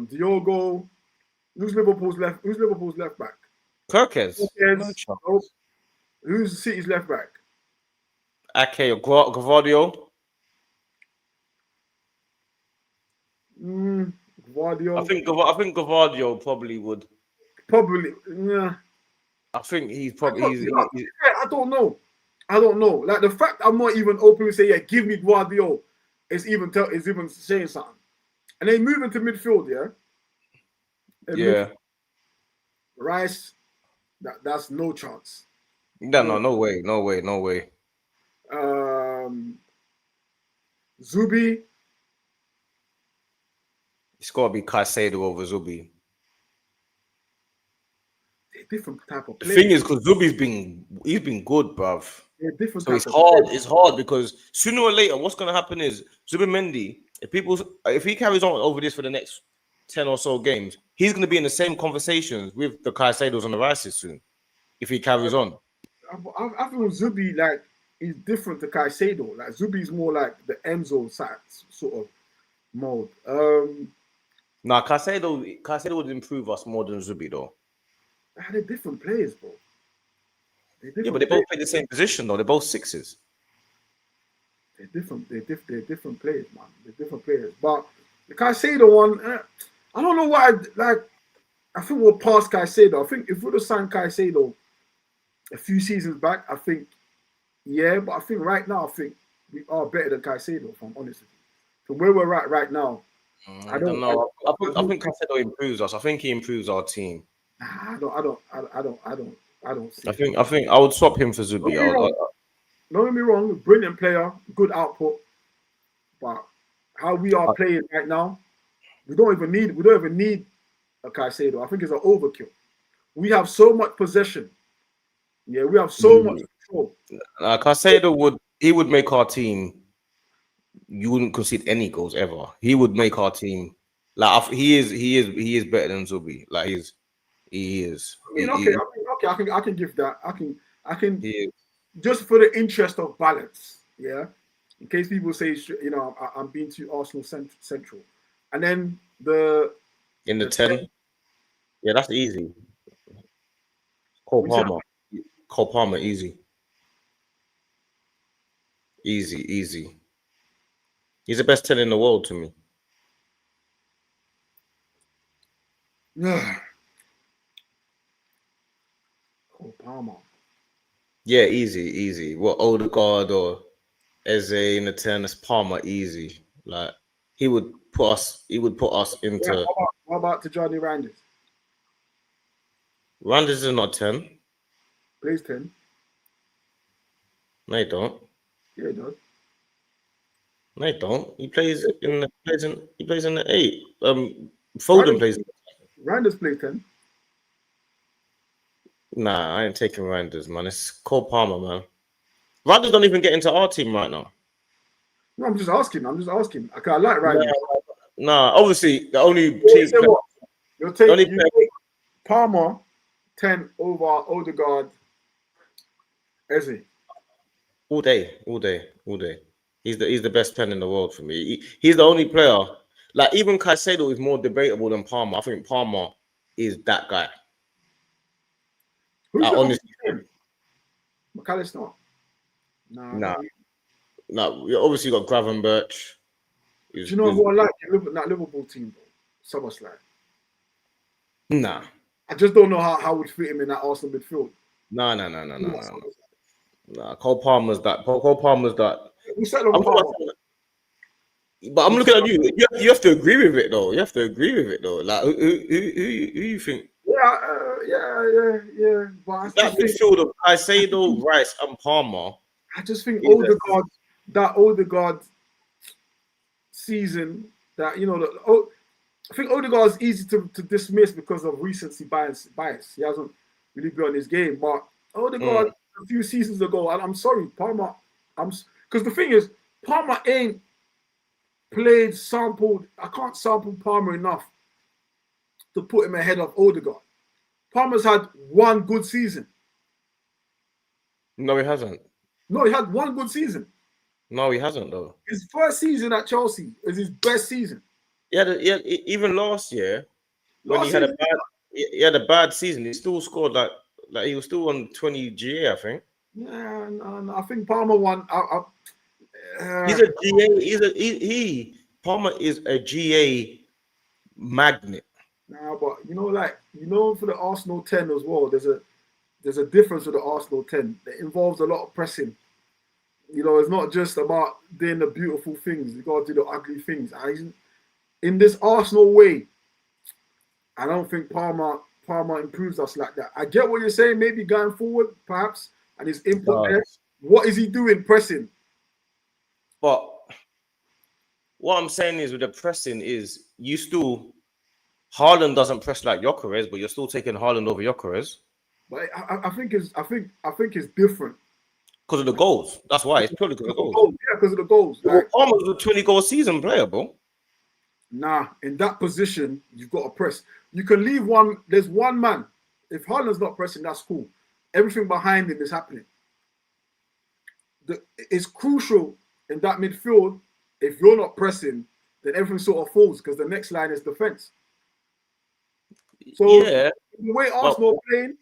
Diogo? Who's Liverpool's left back? Kirkes, no Yes. Oh, chance. who's City's left back? Ake or Gvardio. Guardiola. I think Gvardio probably would. Probably. Yeah. I think he's probably he's I don't know. I don't know. Like the fact I'm not even openly saying, yeah, give me Guardiola is even saying something. And they move into midfield, yeah. yeah. Rice, that's no chance. No way. Zubi. It's got to be Caicedo over Zubi. They're different type of The players. thing is, because Zubi's been good, bruv. They're different. So it's hard. It's hard because sooner or later, what's going to happen is Zubimendi. If he carries on over this for the next 10 or so games, he's going to be in the same conversations with the Caicedos and the Rices soon. If he carries on, I feel Zubi like is different to Caicedo. Like Zubi's more like the Enzo sort of mode. nah, Caicedo would improve us more than Zubi though. They're different players, bro. Yeah, but they both play the same position though. They're both sixes. They're different. They're different players, man. They're different players. But the Caicedo one, I don't know why. Like, I think we'll pass Caicedo. I think if we'd have signed Caicedo a few seasons back, I think, yeah. But I think right now, I think we are better than Caicedo. If I'm honest with you, from where we're at right now, I don't know. I think Caicedo improves us. I think he improves our team. I don't see. I think I would swap him for Zubi. Don't get me wrong, brilliant player, good output, but how we are playing right now, we don't even need a Caicedo. I think it's an overkill. We have so much possession. Yeah, we have so much control. Caicedo would make our team. You wouldn't concede any goals ever. He would make our team like he is better than Zubi. Like he is. I can give that. I can just for the interest of balance. Yeah, in case people say I'm being too Arsenal central, and then in the 10. Yeah, that's easy. Cole Palmer, easy. Easy. He's the best 10 in the world to me. Yeah. Cole Palmer. Yeah, easy. What Odegaard or Eze in the 10 is Palmer easy. Like he would put us into. Yeah, what about Tijani Randers? Randers is not 10. Plays 10. No, he don't. Yeah, he does. No, he don't. He plays in the 8. Foden plays. Randers plays 10. Nah, I ain't taking Randers, man. It's Cole Palmer, man. Randers don't even get into our team right now. No, I'm just asking. I like Randers. Nah, obviously the only team. You take Palmer 10 over Odegaard. Eze. All day. He's the best 10 in the world for me. He's the only player. Like even Caicedo is more debatable than Palmer. I think Palmer is that guy. Who's honestly, McAllister? Nah. You obviously got Gravenberch. Do you know who I like in that Liverpool team, bro? SummerSlam. Nah. I just don't know how would fit him in that Arsenal midfield. No. Nah, Cole Palmer's that. We settled on Palmer. But I'm looking at you. You have to agree with it, though. Like, who you think? Yeah. But that midfield of Caicedo, Rice, and Palmer. I just think Odegaard season that I think Odegaard is easy to dismiss because of recency bias. He hasn't really been on his game, but Odegaard a few seasons ago, and I'm sorry, Palmer. Because the thing is, Palmer ain't sampled. I can't sample Palmer enough to put him ahead of Odegaard. Palmer's had one good season. No, he hasn't. No, he had one good season. No, he hasn't though. His first season at Chelsea is his best season. Yeah, even last year when Last he had a season, bad, he had a bad season. He still scored like he was still on 20 GA, I think. yeah, no, I think Palmer won. He's a GA. Palmer is a GA magnet. Nah, but for the Arsenal 10 as well, there's a difference with the Arsenal 10. It involves a lot of pressing. It's not just about doing the beautiful things. You got to do the ugly things. And in this Arsenal way, I don't think Palmer improves us like that. I get what you're saying. Maybe going forward, perhaps, and his input there. What is he doing pressing? But what I'm saying is with the pressing is Haaland doesn't press like Gyökeres, but you're still taking Haaland over Gyökeres. But I think it's different. Because of the goals. That's why. It's purely because of the goals. Yeah, because of the goals. Like, Palmer's a 20-goal season player, bro. Nah, in that position, you've got to press. You can leave one. There's one man. If Haaland's not pressing, that's cool. Everything behind him is happening. It's crucial in that midfield. If you're not pressing, then everything sort of falls because the next line is defense. So yeah, the way Arsenal are playing,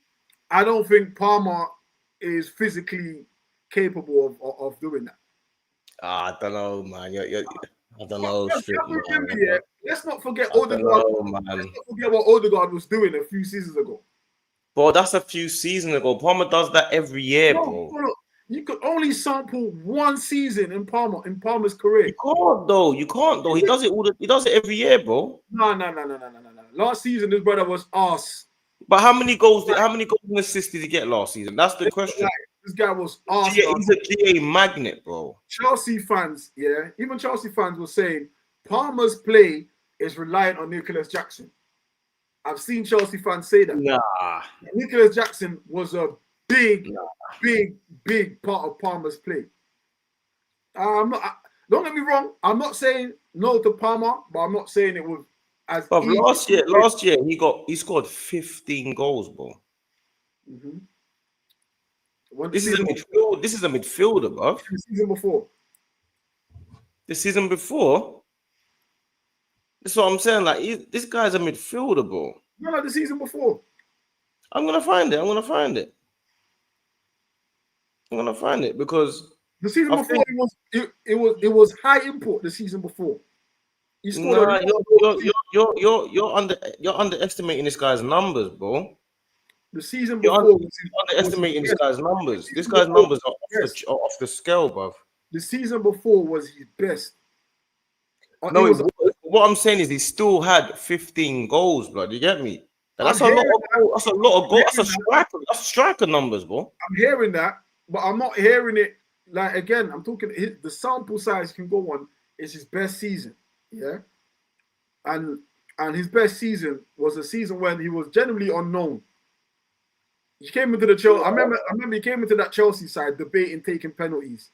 I don't think Palmer is physically capable of doing that. I don't know, man. I don't know. Let's not forget Odegaard. Let's not forget what Odegaard was doing a few seasons ago. Bro, that's a few seasons ago. Palmer does that every year, bro. You could only sample one season in Palmer's career. You can't though. He does it he does it every year, bro. No. Last season, this brother was arse. But how many goals and assists did he get last season? That's the question. This guy was arse. He's a GA magnet, bro. Chelsea fans, even Chelsea fans were saying Palmer's play is reliant on Nicholas Jackson. I've seen Chelsea fans say that. Nah. Nicholas Jackson was a big part of Palmer's play. Don't get me wrong. I'm not saying no to Palmer, but I'm not saying it was as. But last year he scored 15 goals, bro. Mm-hmm. This is a midfielder, bro. The season before. The season before. That's what I'm saying. Like this guy's a midfielder, bro. No, the season before. I'm gonna find it because the season before it was high import. The season before, he scored. You're underestimating this guy's numbers, bro. The season before, you're underestimating this guy's numbers. This guy's numbers are off the scale, bro. The season before was his best. No, what I'm saying is he still had 15 goals, bro. You get me? That's a lot of goals. That's striker numbers, bro. I'm hearing that, but I'm not hearing it. Like again, I'm talking. The sample size can go on. Is his best season, yeah, and his best season was a season when he was generally unknown. He came into the Chelsea. I remember he came into that Chelsea side debating taking penalties.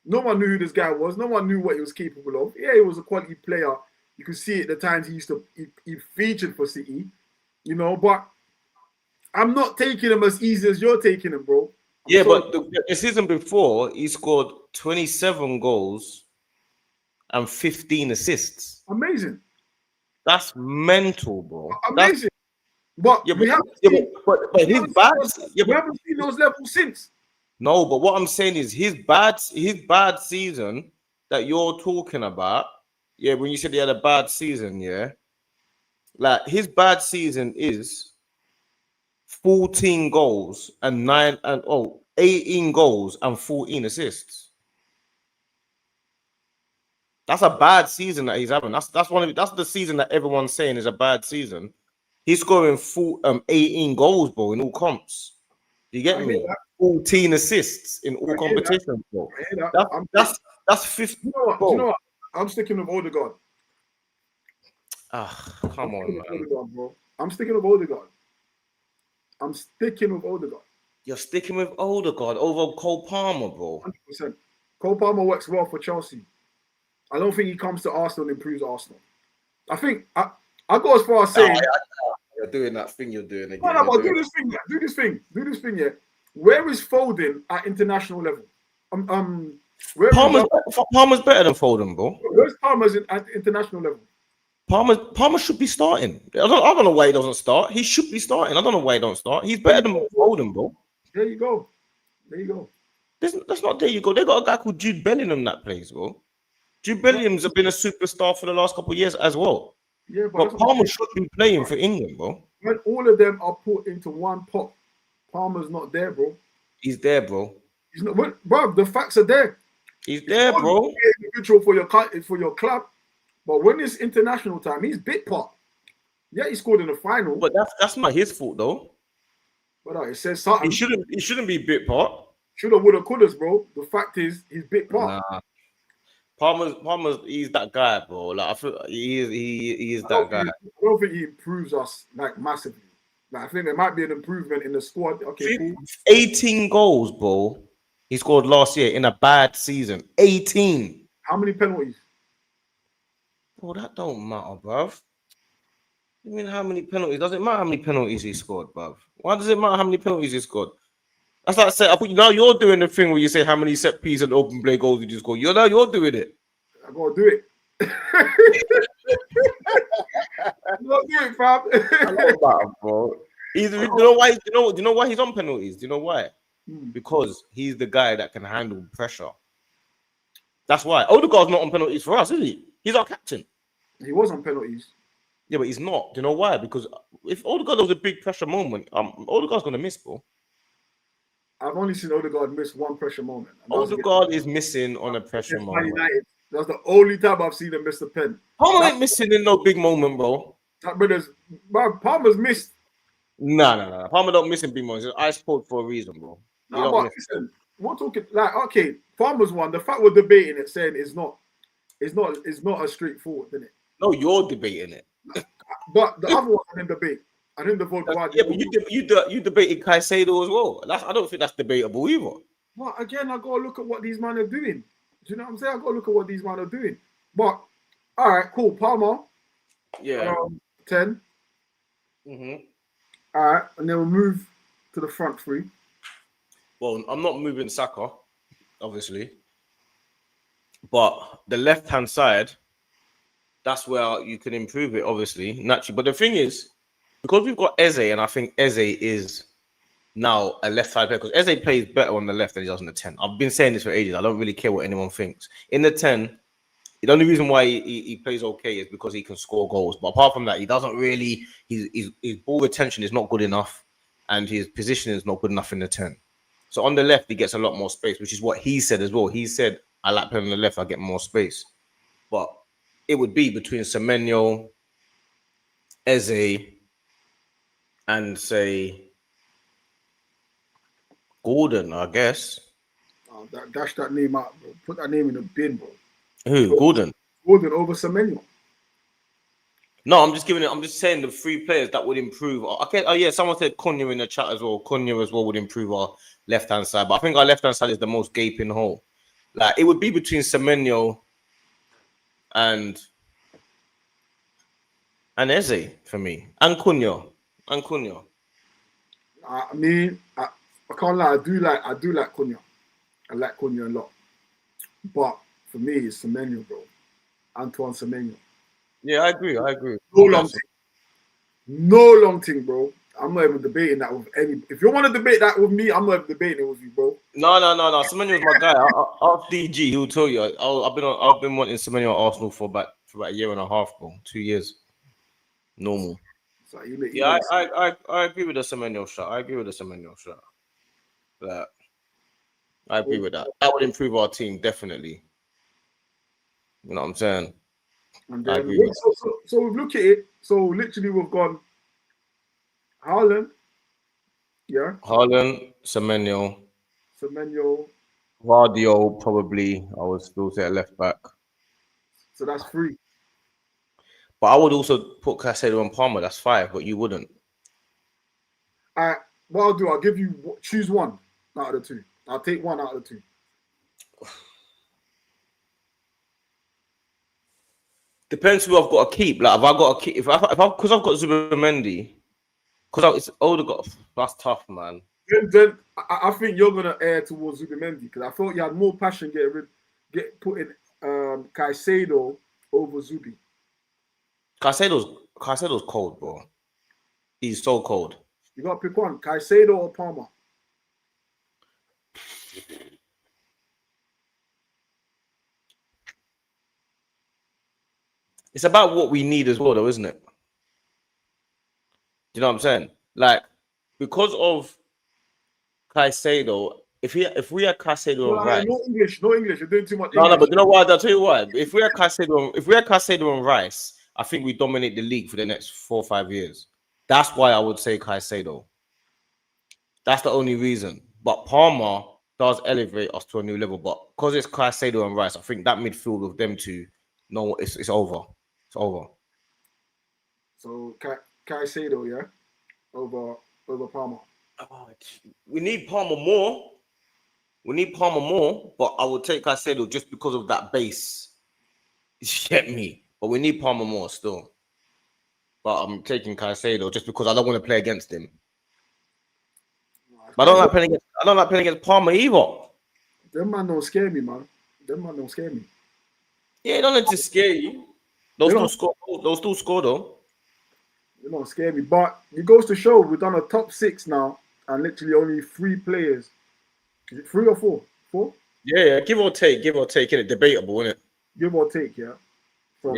No one knew who this guy was. No one knew what he was capable of. Yeah, he was a quality player. You could see at the times he featured for City, but I'm not taking him as easy as you're taking him, bro. But the season before, he scored 27 goals and 15 assists. Amazing. That's mental, bro. Amazing. But we haven't seen those levels since. No, but what I'm saying is his bad season that you're talking about, when you said he had a bad season, like his bad season is 14 goals and 18 goals and 14 assists. That's a bad season that he's having. That's the season that everyone's saying is a bad season. He's scoring 18 goals, bro, in all comps. Do you get me? 14 assists in all competitions, bro. That's 50. You know what? I'm sticking with Odegaard. Come on, man. Odegaard, bro. I'm sticking with Odegaard. You're sticking with Odegaard over Cole Palmer, bro. 100%. Cole Palmer works well for Chelsea. I don't think he comes to Arsenal and improves Arsenal. I think I go as far as saying you're doing that thing you're doing again. No, but do this thing, yeah. Where is Foden at international level? Where Palmer's better than Foden, bro. Where's Palmer's at international level? Palmer should be starting. I don't know why he doesn't start. He should be starting. I don't know why he don't start. He's better than Foden, bro. There you go. There you go. That's not there you go. They got a guy called Jude Bellingham that plays, bro. Jude Bellingham's been a superstar for the last couple of years as well. Yeah, but Palmer should be playing for England, bro. When all of them are put into one pot, Palmer's not there, bro. He's there, bro. He's not, bro. The facts are there. He's there, bro. Individual for your club, but when it's international time, he's bit part. Yeah, he scored in the final, but that's not his fault though. But it says something. He shouldn't be bit part. Shoulda, woulda, couldas, bro. The fact is, he's bit part. Nah. Palmer's he's that guy, bro. Like I feel he is that guy. I don't think he improves us like massively. Like I think there might be an improvement in the squad. Okay, cool. 18 goals, bro. He scored last year in a bad season. 18. How many penalties? Bro, that don't matter, bruv. You mean how many penalties? Does it matter how many penalties he scored, bruv? Why does it matter how many penalties he scored? That's like I said, now you're doing the thing where you say how many set piece and open play goals did you score. You're doing it. I gotta do it. I gotta do it, fam. I love that, bro. Do you know why he's on penalties? Do you know why? Because he's the guy that can handle pressure. That's why. Odegaard's not on penalties for us, is he? He's our captain. He was on penalties. Yeah, but he's not. Do you know why? Because if Odegaard was a big pressure moment, Odegaard's gonna miss, bro. I've only seen Odegaard miss one pressure moment. Odegaard is missing on a pressure moment. That's the only time I've seen him miss the pen. Palmer ain't missing in no big moment, bro. Palmer's missed. No. Palmer don't miss in big moments. I spoke for a reason, bro. No, but listen, we're talking like okay, Palmer's one. The fact we're debating it, saying it's not as straightforward, isn't it? No, you're debating it. But the other one I didn't debate. I didn't vote. Yeah, but you debated Caicedo as well. I don't think that's debatable either. Well, again, I gotta look at what these men are doing. Do you know what I'm saying? I gotta look at what these men are doing. But all right, cool. Palmer. Yeah. 10. Mm-hmm. All right, and then we'll move to the front three. Well, I'm not moving Saka, obviously. But the left-hand side, that's where you can improve it, obviously, naturally. But the thing is, because we've got Eze, and I think Eze is now a left-side player, because Eze plays better on the left than he does on the 10. I've been saying this for ages. I don't really care what anyone thinks. In the 10, the only reason why he plays okay is because he can score goals. But apart from that, he doesn't really, his ball retention is not good enough, and his position is not good enough in the 10. So on the left, he gets a lot more space, which is what he said as well. He said, I like playing on the left, I get more space. But it would be between Semenyo, Eze, and say Gordon, I guess. Dash that name out, bro. Put that name in the bin, bro. Who? Gordon? Gordon over Semenyo. No, I'm just saying the three players that would improve. Okay, oh yeah, someone said Cunha in the chat as well. Cunha as well would improve our left-hand side. But I think our left-hand side is the most gaping hole. Like, it would be between Semenyo and Eze for me. And Cunha. I mean, I can't lie. I do like Cunha. I like Cunha a lot. But for me, it's Semenyo, bro. Antoine Semenyo. Yeah, I agree. No long thing, bro. I'm not even debating that with any. If you want to debate that with me, I'm not even debating it with you, bro. No. Semenyo's my guy. Ask DG, he'll tell you. I've been wanting Semenyo at Arsenal for about a year and a half, bro. 2 years. Normal. So I agree with the Semenyo shot. That I agree with that. That would improve our team, definitely. You know what I'm saying? And then, so we've looked at it. So literally, we've gone Haaland. Yeah. Haaland, Semenyo, Vardio, probably. I would still say a left back. So that's 3. But I would also put Caicedo and Palmer. That's 5, but you wouldn't. What I'll do, I'll give you choose one out of the 2. I'll take one out of the 2. Depends who I've got to keep. Like, if I got to keep, because I've got Zubimendi, because it's Odegaard. That's tough, man. Then I think you're gonna err towards Zubimendi because I thought you had more passion putting Caicedo over Zubi. Caicedo's cold, bro. He's so cold. You got to pick one: Caicedo or Palmer. It's about what we need as well, though, isn't it? Do you know what I'm saying? Like, because of Caicedo, if we had Caicedo and Rice, no English. You're doing too much. no, but you know what? I'll tell you what. If we had Caicedo and Rice, I think we dominate the league for the next 4 or 5 years. That's why I would say Caicedo. That's the only reason. But Palmer does elevate us to a new level. But because it's Caicedo and Rice, I think that midfield of them two, no, it's over. It's over. So Caicedo, yeah, over Palmer. We need Palmer more. But I would take Caicedo just because of that base. You get me? But we need Palmer more still. But I'm taking Caicedo just because I don't want to play against him. But I don't like playing against Palmer either. Them man don't scare me, man. Yeah, they don't need to scare you. Those two score though. They don't scare me. But it goes to show we've done a top 6 now and literally only 3 players. Is it 3 or 4? 4? Yeah, give or take, innit? Debatable, innit? Give or take, yeah. From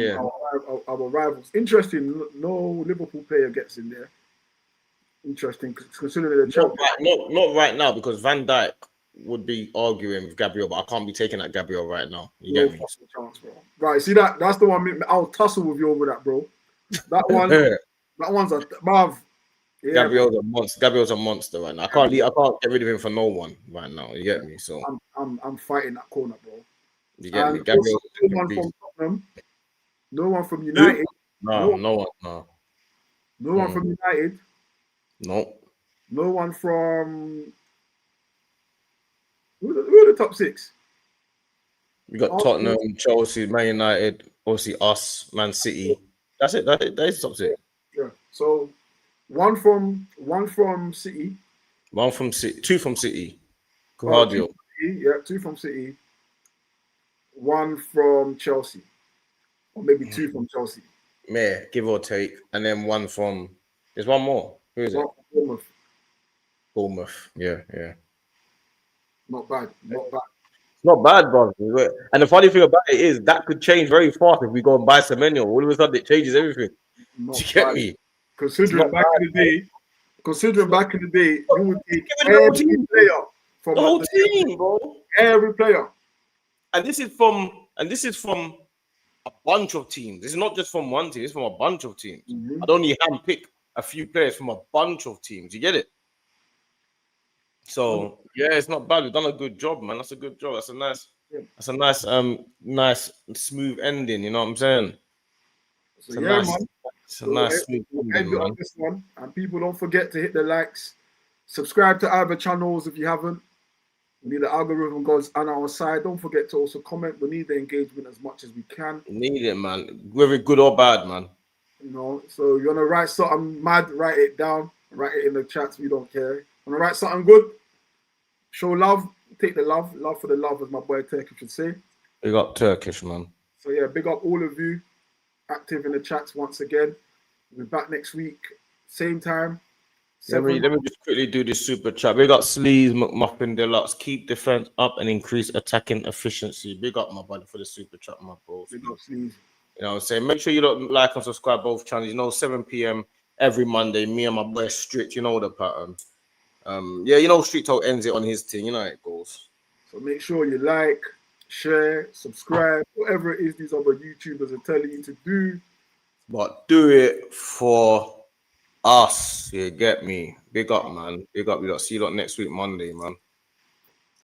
our rivals. Interesting, no Liverpool player gets in there. Interesting, considering the champion. Not right now, because Van Dijk would be arguing with Gabriel, but I can't be taking that Gabriel right now. You get me? Chance, bro. Right, see that's the one. I'll tussle with you over that, bro. That one, that one's a Marv. Yeah, Gabriel's a monster right now. I can't get rid of him for no one right now. You get me? So I'm fighting that corner, bro. You get me? Gabriel. No one from Tottenham. No one from United. No one. No one from United. No. No one from. Who are the top 6? We got Tottenham, Chelsea, Man United, obviously us, Man City. That's it. That is top 6. Yeah. So one from City. 2 from City. Guardiola. 2 from City. 1 from Chelsea. Or maybe 2 from Chelsea. Yeah, give or take. And then 1 from. There's 1 more. Who is it? Bournemouth. Yeah. Not bad. Not bad, bro. And the funny thing about it is that could change very fast if we go and buy Semenyo. All of a sudden, it changes everything. Do you get me? Considering back in the day, you would take every player from the whole team, bro. Every player. And this is from a bunch of teams. This is not just from one team. It's from a bunch of teams. Mm-hmm. I'd only handpick a few players from a bunch of teams. You get it? So yeah, it's not bad. We've done a good job, man. That's a good job. That's a nice smooth ending. You know what I'm saying? So man. It's a nice smooth ending, man. This one. And people, don't forget to hit the likes, subscribe to our channels if you haven't. We need the algorithm gods on our side. Don't forget to also comment. We need the engagement as much as we can. We need it, man. Whether good or bad, man. You know, so you wanna write something mad, write it down, write it in the chats. We don't care. Wanna write something good? Show love, take the love for the love, as my boy Turkish would say. We got Turkish, man. So yeah, big up all of you active in the chats once again. We'll be back next week, same time. Let me just quickly do this super chat. We got Sleaze, McMuffin Deluxe. Keep defense up and increase attacking efficiency. Big up, my buddy, for the super chat, my bro. Big up, Sleaze. You know what I'm saying? Make sure you don't like and subscribe both channels. You know, 7 p.m. every Monday. Me and my boy Strict. You know the pattern. Yeah, you know Street Talk ends it on his thing. You know how it goes. So make sure you like, share, subscribe, whatever it is these other YouTubers are telling you to do. But do it for us. You get me? Big up, man. Big up. See you next week, Monday, man.